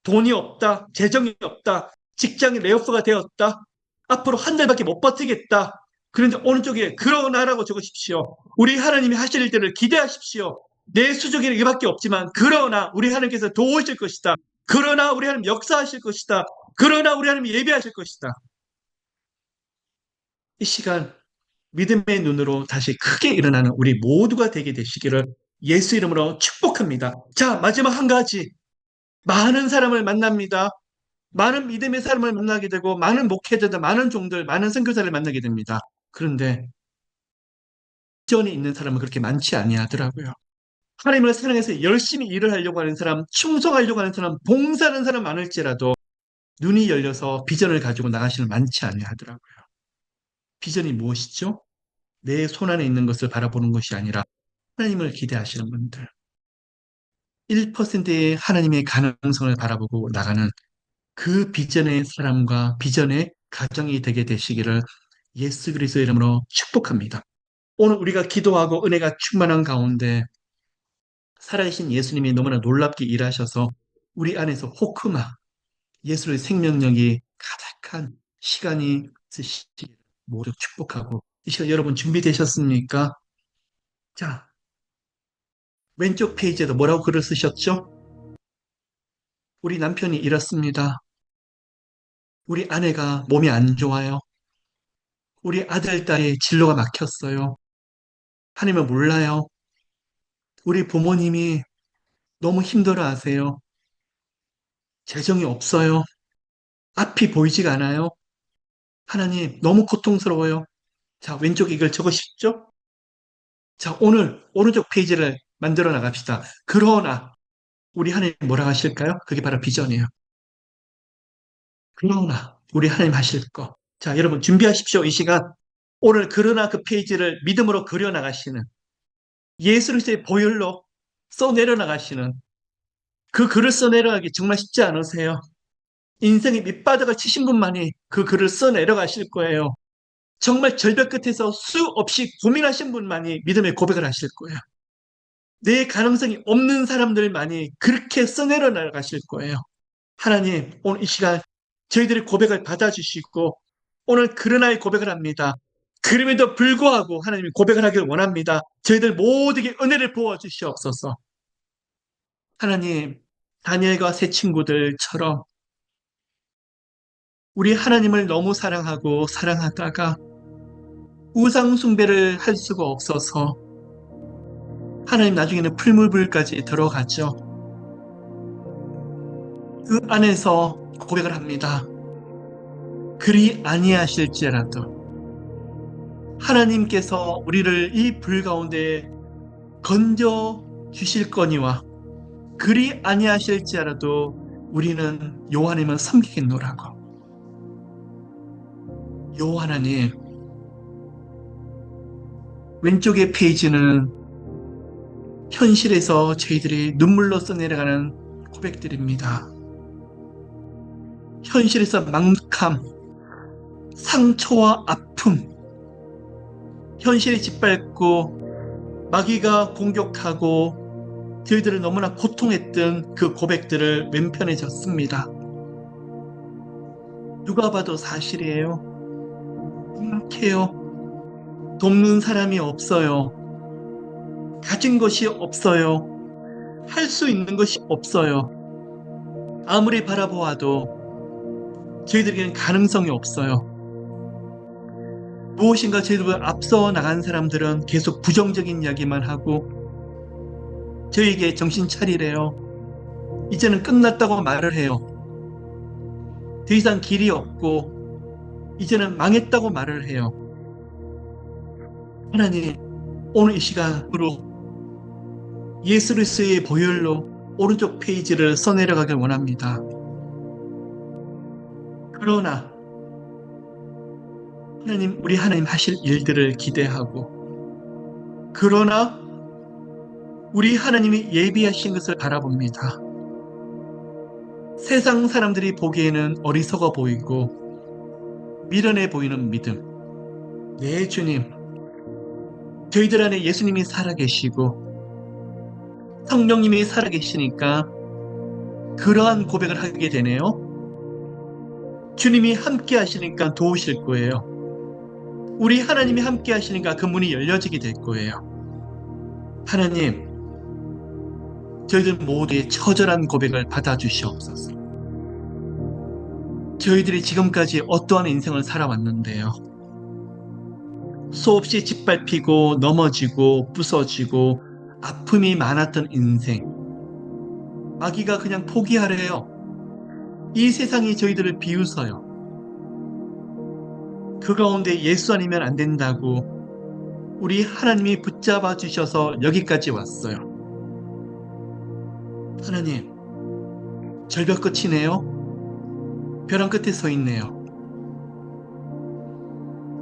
돈이 없다, 재정이 없다, 직장이 레이오프가 되었다. 앞으로 한 달밖에 못 버티겠다. 그런데 오른쪽에 그러나라고 적으십시오. 우리 하나님이 하실 일들을 기대하십시오. 내 수족에는 이밖에 없지만 그러나 우리 하나님께서 도우실 것이다. 그러나 우리 하나님 역사하실 것이다. 그러나 우리 하나님 예배하실 것이다. 이 시간 믿음의 눈으로 다시 크게 일어나는 우리 모두가 되게 되시기를 예수 이름으로 축복합니다. 자, 마지막 한 가지. 많은 사람을 만납니다. 많은 믿음의 사람을 만나게 되고 많은 목회자들, 많은 종들, 많은 선교사를 만나게 됩니다. 그런데 전에 있는 사람은 그렇게 많지 아니하더라고요. 하나님을 사랑해서 열심히 일을 하려고 하는 사람, 충성하려고 하는 사람, 봉사하는 사람 많을지라도 눈이 열려서 비전을 가지고 나가시는 많지 아니하더라고요. 비전이 무엇이죠? 내 손안에 있는 것을 바라보는 것이 아니라 하나님을 기대하시는 분들. 1%의 하나님의 가능성을 바라보고 나가는 그 비전의 사람과 비전의 가정이 되게 되시기를 예수 그리스도의 이름으로 축복합니다. 오늘 우리가 기도하고 은혜가 충만한 가운데 살아계신 예수님이 너무나 놀랍게 일하셔서 우리 안에서 호크마, 예수의 생명력이 가득한 시간이 있으시기를 모두 축복하고 이 시간 여러분 준비되셨습니까? 자, 왼쪽 페이지에도 뭐라고 글을 쓰셨죠? 우리 남편이 이렇습니다. 우리 아내가 몸이 안 좋아요. 우리 아들, 딸이 진로가 막혔어요. 하나님은 몰라요. 우리 부모님이 너무 힘들어 하세요. 재정이 없어요. 앞이 보이지가 않아요. 하나님, 너무 고통스러워요. 자, 왼쪽에 이걸 적으십시오. 자, 오늘 오른쪽 페이지를 만들어 나갑시다. 그러나, 우리 하나님 뭐라 하실까요? 그게 바로 비전이에요. 그러나, 우리 하나님 하실 거. 자, 여러분 준비하십시오. 이 시간. 오늘 그러나 그 페이지를 믿음으로 그려 나가시는 예수 그리스도의 보혈로 써내려 나가시는 그 글을 써내려가기 정말 쉽지 않으세요? 인생의 밑바닥을 치신 분만이 그 글을 써내려가실 거예요. 정말 절벽 끝에서 수없이 고민하신 분만이 믿음의 고백을 하실 거예요. 내 가능성이 없는 사람들만이 그렇게 써내려 나가실 거예요. 하나님, 오늘 이 시간 저희들의 고백을 받아주시고 오늘 그러나의 고백을 합니다. 그럼에도 불구하고 하나님이 고백을 하길 원합니다. 저희들 모두에게 은혜를 부어주시옵소서. 하나님, 다니엘과 새 친구들처럼 우리 하나님을 너무 사랑하고 사랑하다가 우상 숭배를 할 수가 없어서 하나님 나중에는 풀무불까지 들어가죠. 그 안에서 고백을 합니다. 그리 아니하실지라도 하나님께서 우리를 이 불 가운데 건져 주실 거니와 그리 아니하실지라도 우리는 요 하나님을 섬기겠노라고. 요 하나님, 왼쪽의 페이지는 현실에서 저희들이 눈물로 써내려가는 고백들입니다. 현실에서 막막함, 상처와 아픔, 현실이 짓밟고 마귀가 공격하고 저희들을 너무나 고통했던 그 고백들을 왼편에 적습니다. 누가 봐도 사실이에요. 행복해요. 돕는 사람이 없어요. 가진 것이 없어요. 할 수 있는 것이 없어요. 아무리 바라보아도 저희들에게는 가능성이 없어요. 무엇인가 저희들보다 앞서 나간 사람들은 계속 부정적인 이야기만 하고 저희에게 정신 차리래요. 이제는 끝났다고 말을 해요. 더 이상 길이 없고 이제는 망했다고 말을 해요. 하나님, 오늘 이 시간으로 예수 그리스도의 보혈로 오른쪽 페이지를 써내려가길 원합니다. 그러나 하나님, 우리 하나님 하실 일들을 기대하고 그러나 우리 하나님이 예비하신 것을 바라봅니다. 세상 사람들이 보기에는 어리석어 보이고 미련해 보이는 믿음. 네, 주님. 저희들 안에 예수님이 살아계시고 성령님이 살아계시니까 그러한 고백을 하게 되네요. 주님이 함께 하시니까 도우실 거예요. 우리 하나님이 함께 하시니까 그 문이 열려지게 될 거예요. 하나님, 저희들 모두의 처절한 고백을 받아주시옵소서. 저희들이 지금까지 어떠한 인생을 살아왔는데요. 수없이 짓밟히고 넘어지고 부서지고 아픔이 많았던 인생. 마귀가 그냥 포기하래요. 이 세상이 저희들을 비웃어요. 그 가운데 예수 아니면 안 된다고 우리 하나님이 붙잡아 주셔서 여기까지 왔어요. 하나님, 절벽 끝이네요. 벼랑 끝에 서 있네요.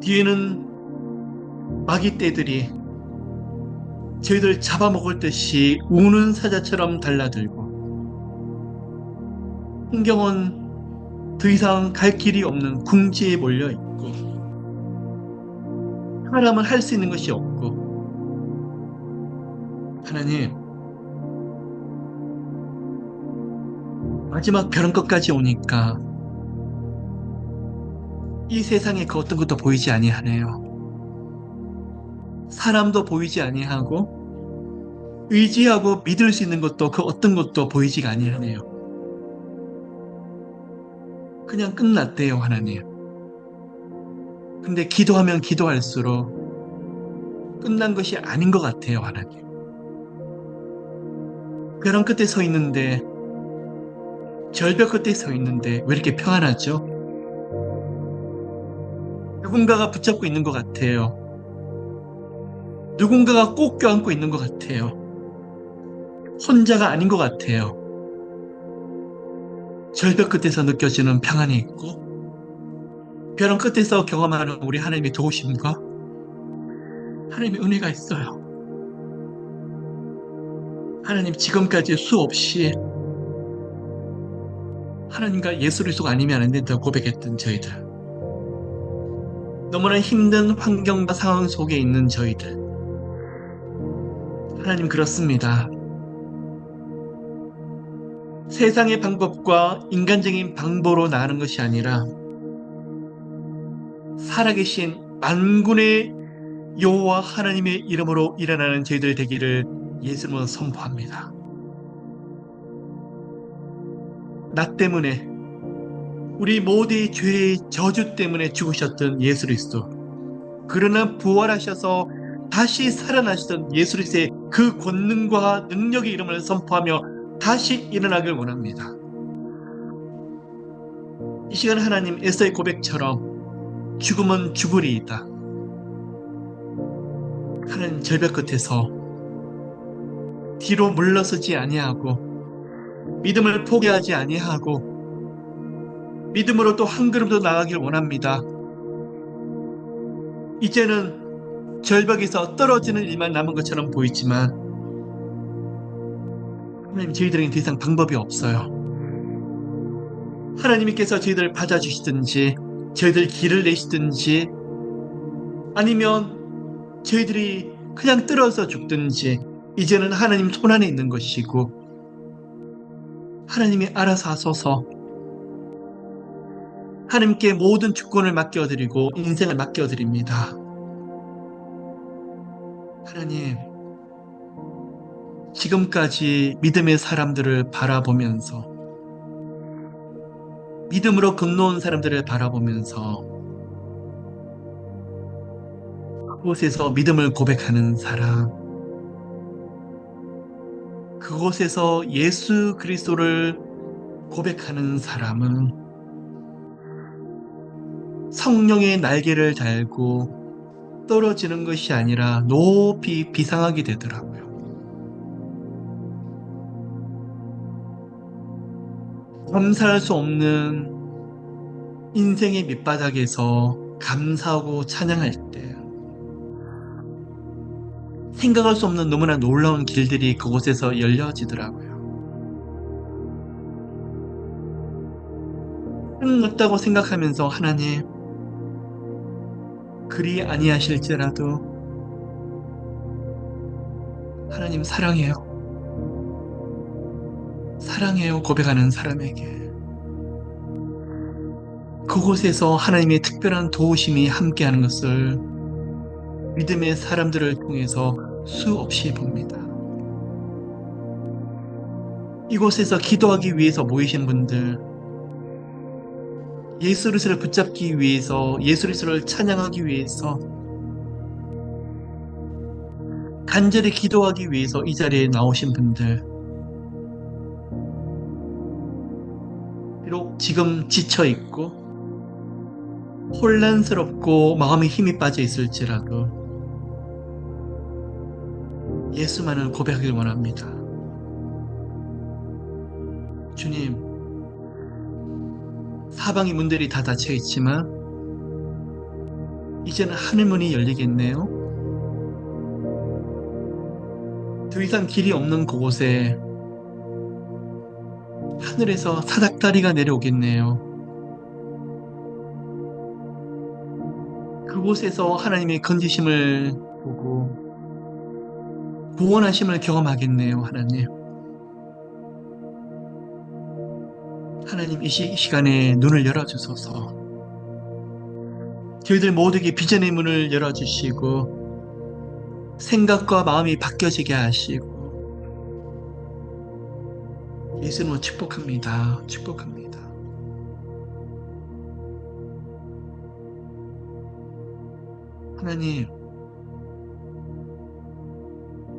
뒤에는 마귀 떼들이 저희들 잡아먹을 듯이 우는 사자처럼 달라들고 풍경은 더 이상 갈 길이 없는 궁지에 몰려있고 사람은 할 수 있는 것이 없고 하나님 마지막 벼랑 끝까지 오니까 이 세상에 그 어떤 것도 보이지 아니하네요. 사람도 보이지 아니하고 의지하고 믿을 수 있는 것도 그 어떤 것도 보이지가 아니하네요. 그냥 끝났대요, 하나님. 근데 기도하면 기도할수록 끝난 것이 아닌 것 같아요, 하나님. 벼랑 끝에 서 있는데, 절벽 끝에 서 있는데 왜 이렇게 평안하죠? 누군가가 붙잡고 있는 것 같아요. 누군가가 꼭 껴안고 있는 것 같아요. 혼자가 아닌 것 같아요. 절벽 끝에서 느껴지는 평안이 있고, 벼랑 끝에서 경험하는 우리 하나님의 도우심과 하나님의 은혜가 있어요. 하나님 지금까지 수없이 하나님과 예수 그리스도가 아니면 안 된다고 고백했던 저희들. 너무나 힘든 환경과 상황 속에 있는 저희들. 하나님 그렇습니다. 세상의 방법과 인간적인 방법으로 나가는 것이 아니라 살아계신 만군의 여호와 하나님의 이름으로 일어나는 저희들 되기를 예수님으로 선포합니다. 나 때문에 우리 모두의 죄의 저주 때문에 죽으셨던 예수 그리스도 그러나 부활하셔서 다시 살아나시던 예수 그리스도의 그 권능과 능력의 이름을 선포하며 다시 일어나길 원합니다. 이 시간 하나님 에서의 고백처럼 죽음은 죽으리이다. 하나님 절벽 끝에서 뒤로 물러서지 아니하고 믿음을 포기하지 아니하고 믿음으로 또 한 걸음 더 나아가길 원합니다. 이제는 절벽에서 떨어지는 일만 남은 것처럼 보이지만 하나님 저희들에게는 더 이상 방법이 없어요. 하나님께서 저희들을 받아주시든지 저희들 길을 내시든지 아니면 저희들이 그냥 떨어져 죽든지 이제는 하나님 손안에 있는 것이고 하나님이 알아서 하소서. 하나님께 모든 주권을 맡겨드리고 인생을 맡겨드립니다. 하나님, 지금까지 믿음의 사람들을 바라보면서 믿음으로 건너온 사람들을 바라보면서 그곳에서 믿음을 고백하는 사람, 그곳에서 예수 그리스도를 고백하는 사람은 성령의 날개를 달고 떨어지는 것이 아니라 높이 비상하게 되더라고요. 감사할 수 없는 인생의 밑바닥에서 감사하고 찬양할 때 생각할 수 없는 너무나 놀라운 길들이 그곳에서 열려지더라고요. 끝났다고 생각하면서 하나님 그리 아니하실지라도 하나님 사랑해요. 사랑해요 고백하는 사람에게 그곳에서 하나님의 특별한 도우심이 함께하는 것을 믿음의 사람들을 통해서 수없이 봅니다. 이곳에서 기도하기 위해서 모이신 분들, 예수 그리스도를 붙잡기 위해서, 예수 그리스도를 찬양하기 위해서, 간절히 기도하기 위해서 이 자리에 나오신 분들, 비록 지금 지쳐 있고 혼란스럽고 마음에 힘이 빠져 있을지라도 예수만을 고백하길 원합니다. 주님, 사방의 문들이 다 닫혀 있지만 이제는 하늘 문이 열리겠네요. 더 이상 길이 없는 그곳에 하늘에서 사닥다리가 내려오겠네요. 그곳에서 하나님의 건지심을 보고 구원하심을 경험하겠네요, 하나님. 하나님, 이 시간에 눈을 열어주소서. 저희들 모두에게 비전의 문을 열어주시고 생각과 마음이 바뀌어지게 하시고 예수님을 축복합니다. 축복합니다. 하나님,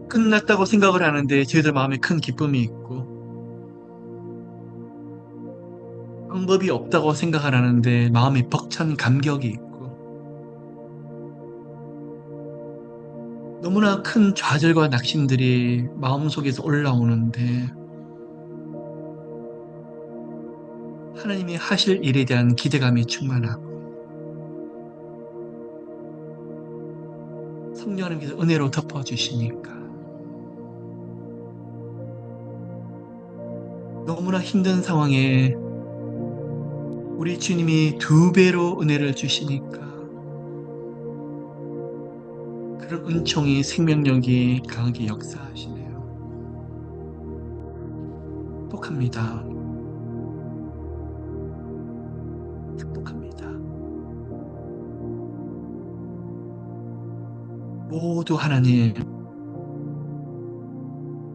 끝났다고 생각을 하는데 저희들 마음에 큰 기쁨이 있고 방법이 없다고 생각을 하는데 마음에 벅찬 감격이 있고 너무나 큰 좌절과 낙심들이 마음속에서 올라오는데 하나님이 하실 일에 대한 기대감이 충만하고 성령 하나님께서 은혜로 덮어주시니까 너무나 힘든 상황에 우리 주님이 2배로 은혜를 주시니까 그런 은총이 생명력이 강하게 역사하시네요. 축복합니다. 축복합니다. 모두 하나님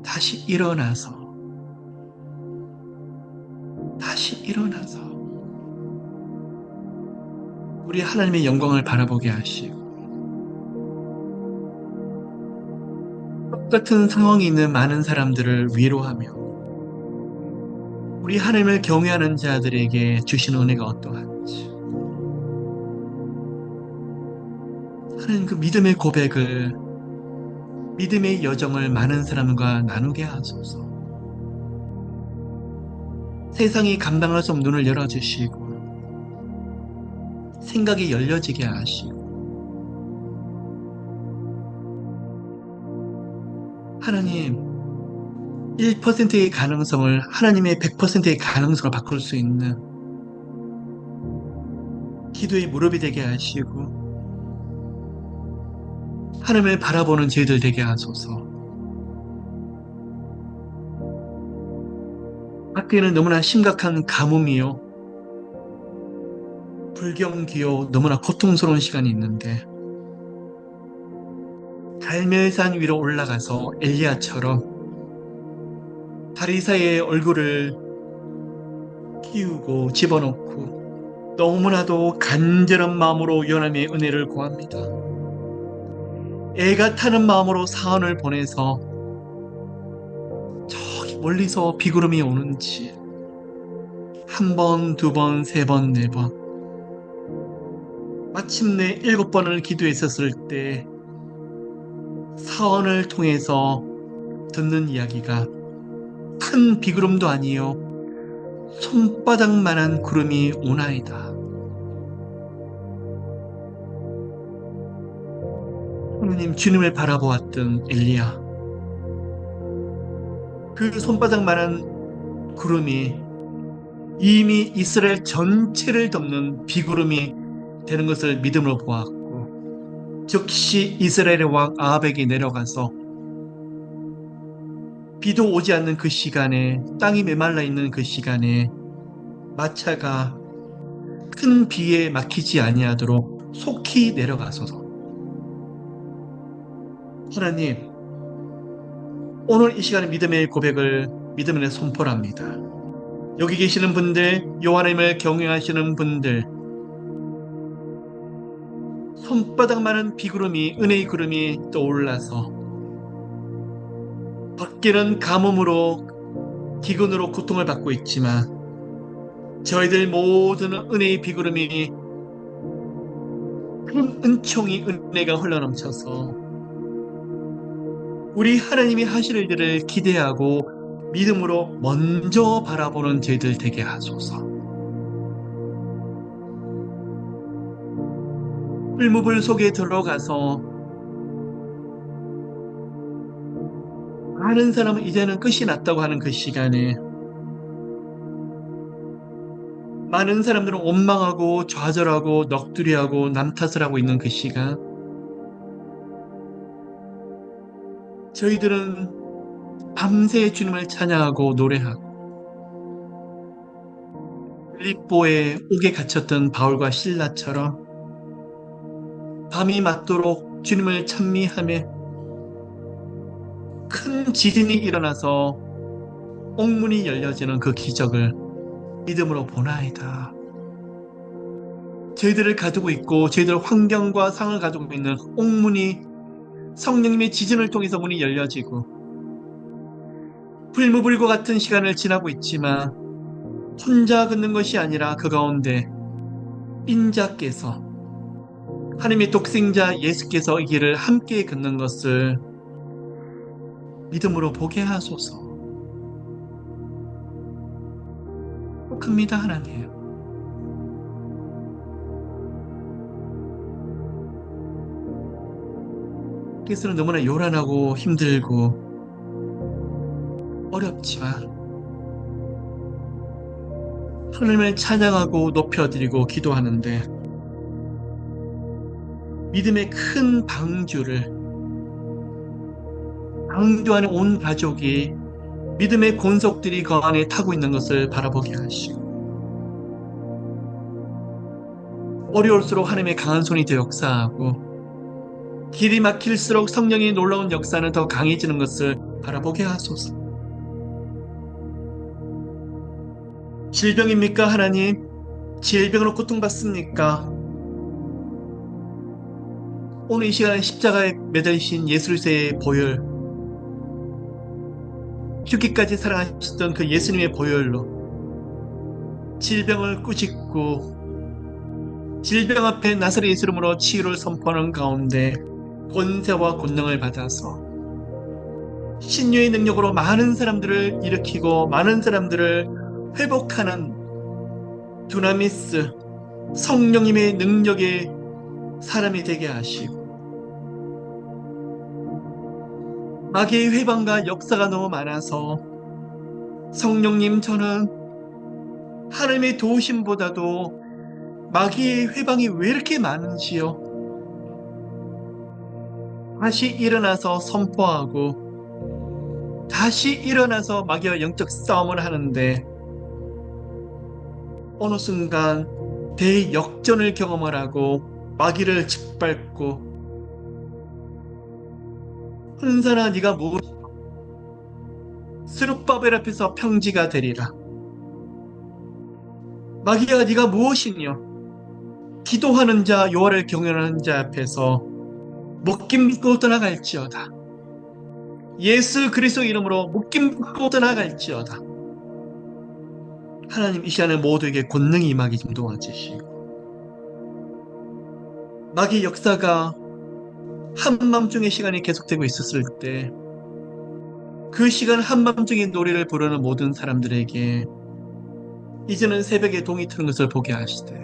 다시 일어나서 우리 하나님의 영광을 바라보게 하시고 똑같은 상황에 있는 많은 사람들을 위로하며 우리 하나님을 경외하는 자들에게 주시는 은혜가 어떠한지 하나님, 그 믿음의 고백을, 믿음의 여정을 많은 사람과 나누게 하소서. 세상이 감당할 수 없는 눈을 열어주시고 생각이 열려지게 하시고 하나님, 1%의 가능성을 하나님의 100%의 가능성을 바꿀 수 있는 기도의 무릎이 되게 하시고 하나님을 바라보는 저희들 되게 하소서. 밖에는 너무나 심각한 가뭄이요, 불경기요, 너무나 고통스러운 시간이 있는데 갈멜산 위로 올라가서 엘리야처럼 다리 사이에 얼굴을 끼우고 집어넣고 너무나도 간절한 마음으로 연함의 은혜를 구합니다. 애가 타는 마음으로 사언을 보내서 저기 멀리서 비구름이 오는지 한 번, 두 번, 세 번, 네 번 마침내 7번을 기도했었을 때 사언을 통해서 듣는 이야기가 큰 비구름도 아니요 손바닥만한 구름이 오나이다. 하나님, 주님을 바라보았던 엘리야, 그 손바닥만한 구름이 이미 이스라엘 전체를 덮는 비구름이 되는 것을 믿음으로 보았고 즉시 이스라엘의 왕 아합에게 내려가서 비도 오지 않는 그 시간에, 땅이 메말라 있는 그 시간에 마차가 큰 비에 막히지 아니하도록 속히 내려가소서. 하나님, 오늘 이 시간에 믿음의 고백을 믿음의 선포를 합니다. 여기 계시는 분들, 하나님을 경외하시는 분들, 손바닥만한 비구름이, 은혜의 구름이 떠올라서 밖에는 가뭄으로 기근으로 고통을 받고 있지만 저희들 모든 은혜의 비구름이 큰 은총이, 은혜가 흘러넘쳐서 우리 하나님이 하실 일들을 기대하고 믿음으로 먼저 바라보는 저희들 되게 하소서. 풀무불 속에 들어가서 많은 사람은 이제는 끝이 났다고 하는 그 시간에 많은 사람들은 원망하고 좌절하고 넋두리하고 남 탓을 하고 있는 그 시간, 저희들은 밤새 주님을 찬양하고 노래하고 빌립보에 옥에 갇혔던 바울과 실라처럼 밤이 맞도록 주님을 찬미하며 큰 지진이 일어나서 옥문이 열려지는 그 기적을 믿음으로 보나이다. 저희들을 가지고 있고 저희들 환경과 상을 가지고 있는 옥문이 성령님의 지진을 통해서 문이 열려지고 불무불과 같은 시간을 지나고 있지만 혼자 걷는 것이 아니라 그 가운데 인자께서, 하나님의 독생자 예수께서 이 길을 함께 걷는 것을 믿음으로 보게 하소서. 합니다 하나님. 그래서는 너무나 요란하고 힘들고 어렵지만 하나님을 찬양하고 높여드리고 기도하는데 믿음의 큰 방주 안에 온 가족이 믿음의 권속들이 그 안에 타고 있는 것을 바라보게 하시고 어려울수록 하나님의 강한 손이 더 역사하고 길이 막힐수록 성령의 놀라운 역사는 더 강해지는 것을 바라보게 하소서. 질병입니까 하나님? 질병으로 고통받습니까? 오늘 이 시간에 십자가에 매달리신 예수의 보혈, 죽기까지 사랑하셨던 그 예수님의 보혈로 질병을 꾸짖고 질병 앞에 나사렛 예수 이름으로 치유를 선포하는 가운데 권세와 권능을 받아서 신유의 능력으로 많은 사람들을 일으키고 많은 사람들을 회복하는 두나미스, 성령님의 능력의 사람이 되게 하시고 마귀의 회방과 역사가 너무 많아서 성령님, 저는 하나님의 도우심보다도 마귀의 회방이 왜 이렇게 많은지요? 다시 일어나서 선포하고 다시 일어나서 마귀와 영적 싸움을 하는데 어느 순간 대역전을 경험을 하고 마귀를 짓밟고 hun사나 네가 무엇 스룹바벨 앞에서 평지가 되리라. 마귀야 네가 무엇이뇨? 기도하는 자 여호와를 경외하는 자 앞에서 묶임 묶고 떠나갈지어다. 예수 그리스도 이름으로 묶임 묶고 떠나갈지어다. 하나님 이 시간에 모두에게 권능이 임하기 좀 도와주시고 마귀 역사가 한밤중의 시간이 계속되고 있었을 때 그 시간 한밤중의 노래를 부르는 모든 사람들에게 이제는 새벽에 동이 트는 것을 보게 하시되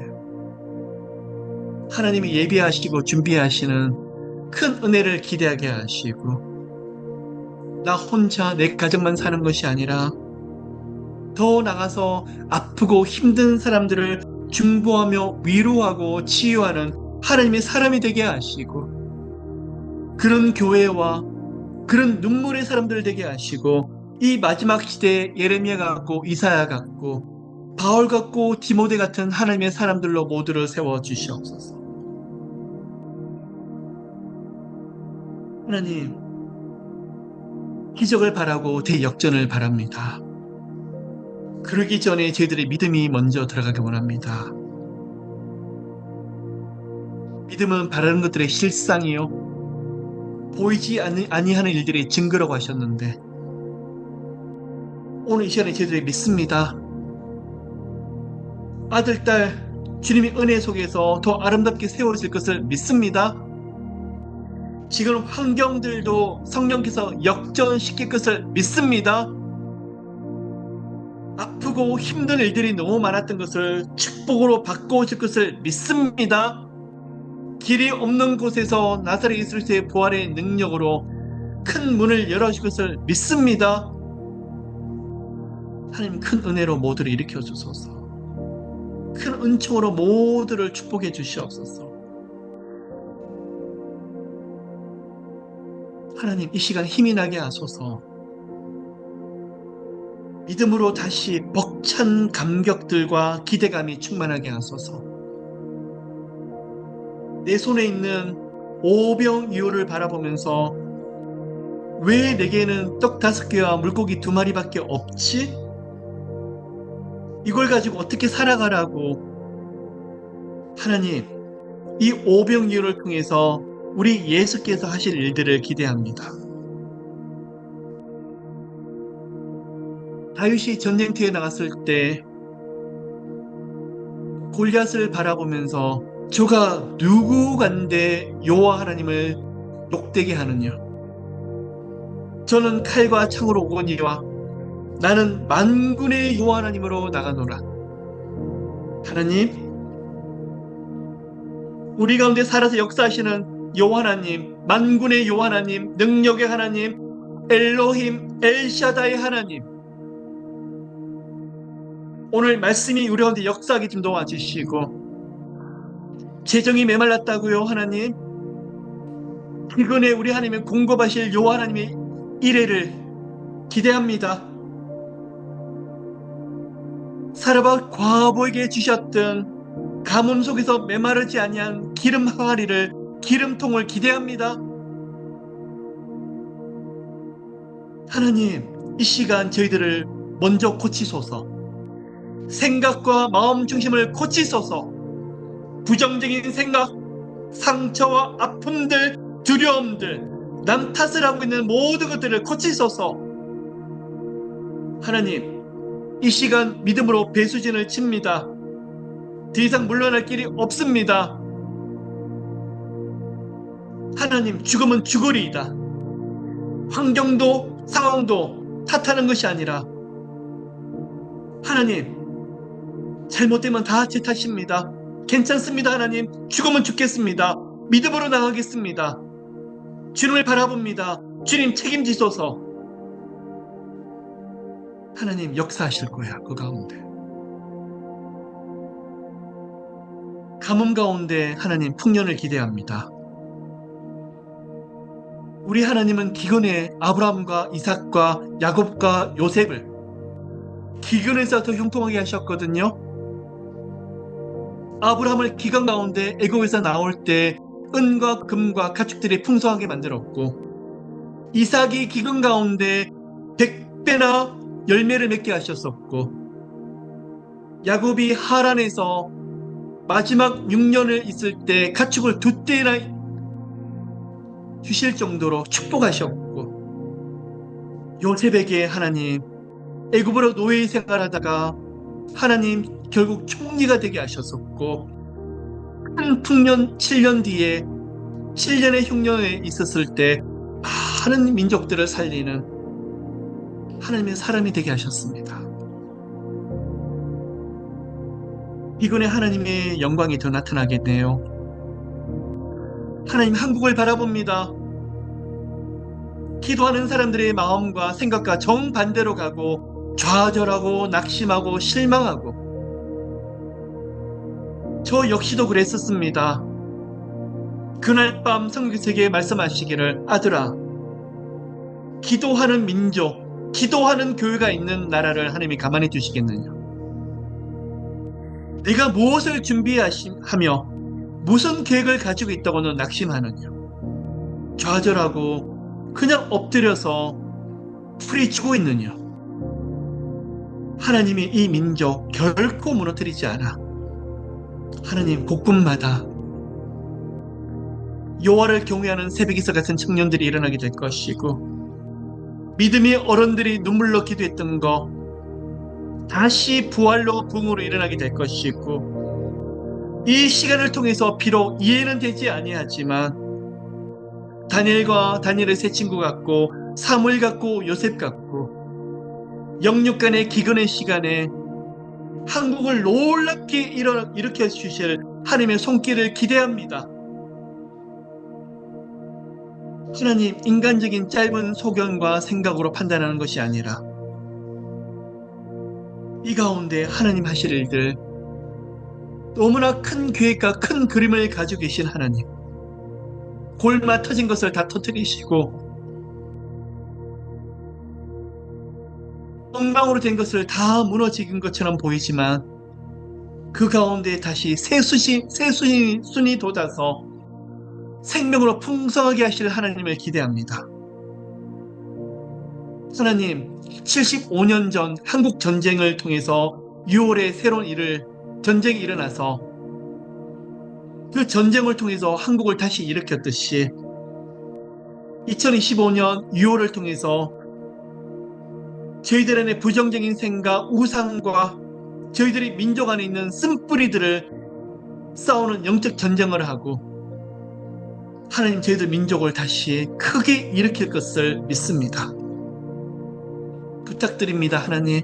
하나님이 예비하시고 준비하시는 큰 은혜를 기대하게 하시고 나 혼자 내 가정만 사는 것이 아니라 더 나가서 아프고 힘든 사람들을 중보하며 위로하고 치유하는 하나님의 사람이 되게 하시고 그런 교회와 그런 눈물의 사람들 되게 하시고 이 마지막 시대에 예레미야 같고 이사야 같고 바울 같고 디모데 같은 하나님의 사람들로 모두를 세워주시옵소서. 하나님, 기적을 바라고 대역전을 바랍니다. 그러기 전에 저희들의 믿음이 먼저 들어가기 원합니다. 믿음은 바라는 것들의 실상이요, 보이지 아니하는 일들의 증거라고 하셨는데, 오늘 이 시간에 저희들이 믿습니다. 아들, 딸, 주님의 은혜 속에서 더 아름답게 세워질 것을 믿습니다. 지금 환경들도 성령께서 역전시킬 것을 믿습니다. 아프고 힘든 일들이 너무 많았던 것을 축복으로 바꿔오실 것을 믿습니다. 길이 없는 곳에서 나사렛 예수의 부활의 능력으로 큰 문을 열어주실 것을 믿습니다. 하나님, 큰 은혜로 모두를 일으켜 주소서. 큰 은총으로 모두를 축복해 주시옵소서. 하나님, 이 시간 힘이 나게 하소서. 믿음으로 다시 벅찬 감격들과 기대감이 충만하게 하소서. 내 손에 있는 오병이어를 바라보면서 왜 내게는 떡 5개와 물고기 2마리밖에 없지? 이걸 가지고 어떻게 살아가라고. 하나님, 이 오병이어를 통해서 우리 예수께서 하실 일들을 기대합니다. 다윗이 전쟁터에 나갔을 때 골리앗을 바라보면서 저가 누구간데 여호와 하나님을 욕되게 하느냐? 저는 칼과 창으로 오거니와 나는 만군의 여호와 하나님으로 나가노라. 하나님, 우리 가운데 살아서 역사하시는 여호와 하나님, 만군의 여호와 하나님, 능력의 하나님, 엘로힘, 엘샤다의 하나님, 오늘 말씀이 우리 가운데 역사하게 좀 도와주시고, 재정이 메말랐다고요, 하나님? 이근에 우리 하나님의 공급하실 여호와 하나님의 일회를 기대합니다. 사라밧 과부에게 주셨던 가뭄 속에서 메마르지 아니한 기름 항아리를, 기름통을 기대합니다. 하나님, 이 시간 저희들을 먼저 고치소서. 생각과 마음 중심을 고치소서. 부정적인 생각, 상처와 아픔들, 두려움들, 남 탓을 하고 있는 모든 것들을 고치소서. 하나님, 이 시간 믿음으로 배수진을 칩니다. 더 이상 물러날 길이 없습니다. 하나님, 죽음은 죽으리이다. 환경도 상황도 탓하는 것이 아니라, 하나님, 잘못되면 다 제 탓입니다. 괜찮습니다. 하나님, 죽으면 죽겠습니다. 믿음으로 나가겠습니다. 주님을 바라봅니다. 주님, 책임지소서. 하나님, 역사하실 거야, 그 가운데. 가뭄 가운데 하나님, 풍년을 기대합니다. 우리 하나님은 기근에 아브라함과 이삭과 야곱과 요셉을 기근에서 더 형통하게 하셨거든요. 아브라함을 기근 가운데 애굽에서 나올 때 은과 금과 가축들이 풍성하게 만들었고, 이삭이 기근 가운데 100배나 열매를 맺게 하셨었고, 야곱이 하란에서 마지막 6년을 있을 때 가축을 2대나 주실 정도로 축복하셨고, 요셉에게 하나님 애굽으로 노예 생활하다가 하나님 결국 총리가 되게 하셨었고, 한 풍년 7년 뒤에 7년의 흉년에 있었을 때 많은 민족들을 살리는 하나님의 사람이 되게 하셨습니다. 이군에 하나님의 영광이 더 나타나겠네요. 하나님, 한국을 바라봅니다. 기도하는 사람들의 마음과 생각과 정반대로 가고 좌절하고 낙심하고 실망하고, 저 역시도 그랬었습니다. 그날 밤 성경에게 말씀하시기를, 아들아, 기도하는 민족, 기도하는 교회가 있는 나라를 하나님이 가만히 두시겠느냐. 내가 무엇을 준비하며 무슨 계획을 가지고 있다고는 낙심하느냐. 좌절하고 그냥 엎드려서 풀이치고 있느냐. 하나님이 이 민족 결코 무너뜨리지 않아. 하나님 곳곳마다 여호와를 경외하는 새벽이서 같은 청년들이 일어나게 될 것이고, 믿음의 어른들이 눈물로 기도했던 거 다시 부활로 부흥으로 일어나게 될 것이고, 이 시간을 통해서 비록 이해는 되지 아니하지만 다니엘의 세 친구 같고 사무엘 같고 요셉 같고 영육간의 기근의 시간에 한국을 놀랍게 일으켜 주실 하나님의 손길을 기대합니다. 하나님, 인간적인 짧은 소견과 생각으로 판단하는 것이 아니라 이 가운데 하나님 하실 일들, 너무나 큰 계획과 큰 그림을 가지고 계신 하나님, 골마 터진 것을 다 터뜨리시고 엉망으로 된 것을 다 무너진 것처럼 보이지만 그 가운데 다시 새순이 돋아서 생명으로 풍성하게 하실 하나님을 기대합니다. 하나님, 75년 전 한국 전쟁을 통해서 6월에 새로운 전쟁이 일어나서 그 전쟁을 통해서 한국을 다시 일으켰듯이 2025년 6월을 통해서 저희들 안에 부정적인 생각, 우상과 저희들이 민족 안에 있는 쓴뿌리들을 싸우는 영적 전쟁을 하고 하나님, 저희들 민족을 다시 크게 일으킬 것을 믿습니다. 부탁드립니다. 하나님,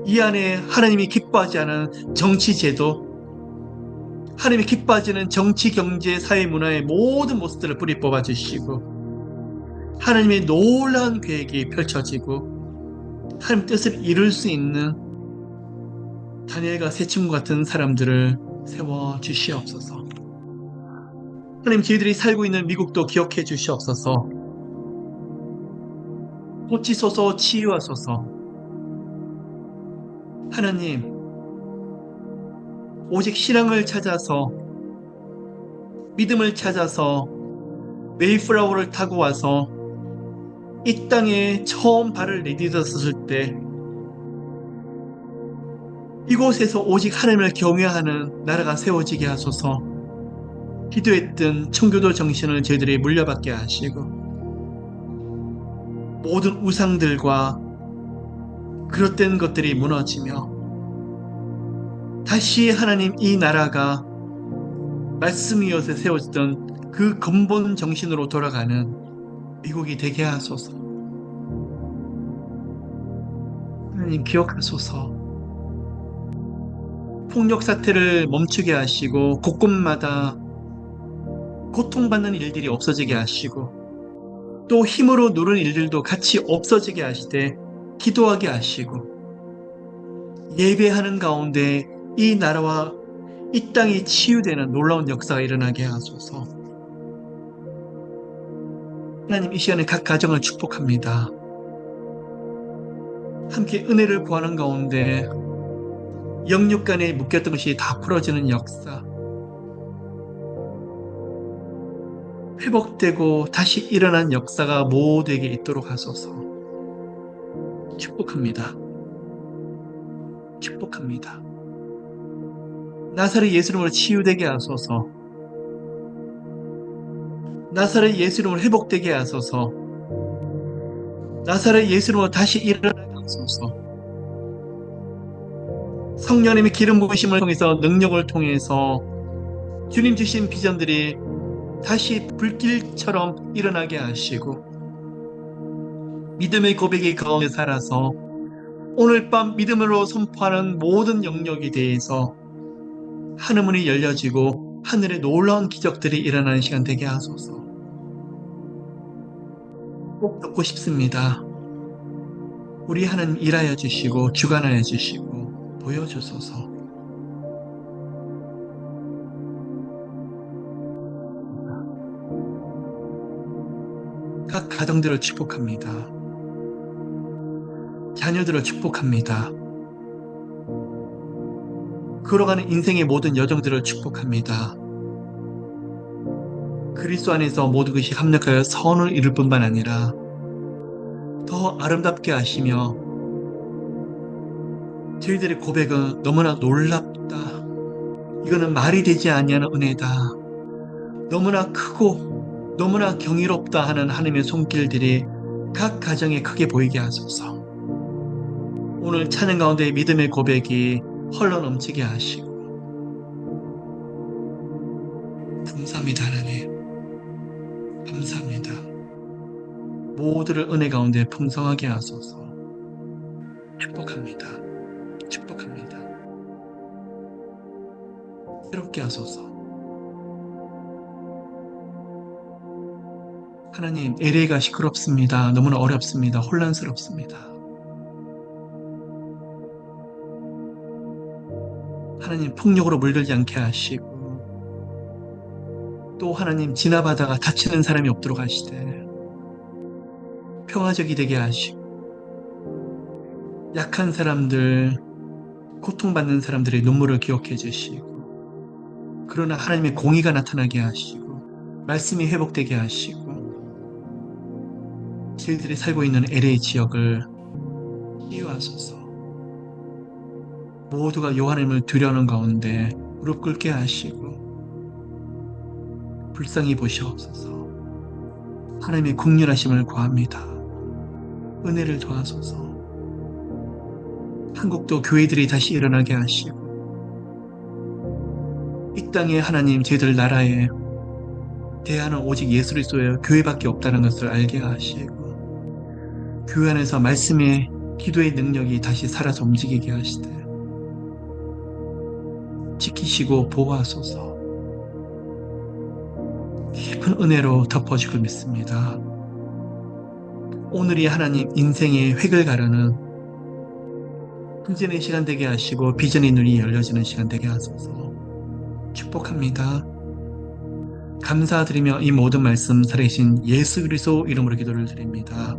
이 안에 하나님이 기뻐하지 않은 정치제도, 하나님이 기뻐하지 않은 정치, 경제, 사회, 문화의 모든 모습들을 뿌리 뽑아주시고 하나님의 놀라운 계획이 펼쳐지고 하나님 뜻을 이룰 수 있는 다니엘과 세 친구 같은 사람들을 세워주시옵소서. 하나님, 저희들이 살고 있는 미국도 기억해 주시옵소서. 고치소서, 치유하소서. 하나님, 오직 신앙을 찾아서, 믿음을 찾아서 메이플라워를 타고 와서 이 땅에 처음 발을 내딛었을 때 이곳에서 오직 하나님을 경외하는 나라가 세워지게 하소서. 기도했던 청교도 정신을 저희들이 물려받게 하시고 모든 우상들과 그릇된 것들이 무너지며 다시 하나님, 이 나라가 말씀 위에서 세워졌던 그 근본 정신으로 돌아가는 미국이 되게 하소서. 하나님, 기억하소서. 폭력 사태를 멈추게 하시고 곳곳마다 고통받는 일들이 없어지게 하시고 또 힘으로 누른 일들도 같이 없어지게 하시되 기도하게 하시고 예배하는 가운데 이 나라와 이 땅이 치유되는 놀라운 역사가 일어나게 하소서. 하나님, 이 시간에 각 가정을 축복합니다. 함께 은혜를 구하는 가운데 영육간에 묶였던 것이 다 풀어지는 역사, 회복되고 다시 일어난 역사가 모두에게 있도록 하소서. 축복합니다. 축복합니다. 나사렛 예수 이름으로 치유되게 하소서. 나사렛 예수 이름으로 회복되게 하소서. 나사렛 예수 이름으로 다시 일어나게 하소서. 성령님의 기름 부으심을 통해서, 능력을 통해서 주님 주신 비전들이 다시 불길처럼 일어나게 하시고 믿음의 고백의 가운데 살아서 오늘 밤 믿음으로 선포하는 모든 영역에 대해서 하늘문이 열려지고 하늘의 놀라운 기적들이 일어나는 시간 되게 하소서. 꼭 듣고 싶습니다. 우리 하나님, 일하여 주시고 주관하여 주시고 보여주소서. 각 가정들을 축복합니다. 자녀들을 축복합니다. 걸어가는 인생의 모든 여정들을 축복합니다. 그리스도 안에서 모든 것이 합력하여 선을 이룰 뿐만 아니라 더 아름답게 하시며 저희들의 고백은 너무나 놀랍다. 이거는 말이 되지 아니하는 은혜다. 너무나 크고 너무나 경이롭다 하는 하나님의 손길들이 각 가정에 크게 보이게 하소서. 오늘 찬양 가운데 믿음의 고백이 흘러 넘치게 하시고 감사합니다 하나님. 감사합니다. 모두를 은혜 가운데 풍성하게 하소서. 축복합니다. 축복합니다. 새롭게 하소서. 하나님, LA가 시끄럽습니다. 너무나 어렵습니다. 혼란스럽습니다. 하나님, 폭력으로 물들지 않게 하시고 또 하나님, 지나가다가 다치는 사람이 없도록 하시되 평화적이 되게 하시고 약한 사람들, 고통받는 사람들의 눈물을 기억해 주시고 그러나 하나님의 공의가 나타나게 하시고 말씀이 회복되게 하시고 저희들이 살고 있는 LA 지역을 치유하소서. 모두가 하나님을 두려워하는 가운데 무릎 꿇게 하시고 불쌍히 보시옵소서. 하나님의 긍휼하심을 구합니다. 은혜를 더하소서. 한국도 교회들이 다시 일어나게 하시고 이 땅에 하나님 저희들 나라에 대안은 오직 예수 그리스도의 교회밖에 없다는 것을 알게 하시고 교회 안에서 말씀의 기도의 능력이 다시 살아서 움직이게 하시되 지키시고 보호하소서. 깊은 은혜로 덮어주길 믿습니다. 오늘이 하나님 인생의 획을 가르는 긍전의 시간 되게 하시고 비전의 눈이 열려지는 시간 되게 하소서. 축복합니다. 감사드리며 이 모든 말씀 살아계신 예수 그리스도 이름으로 기도를 드립니다.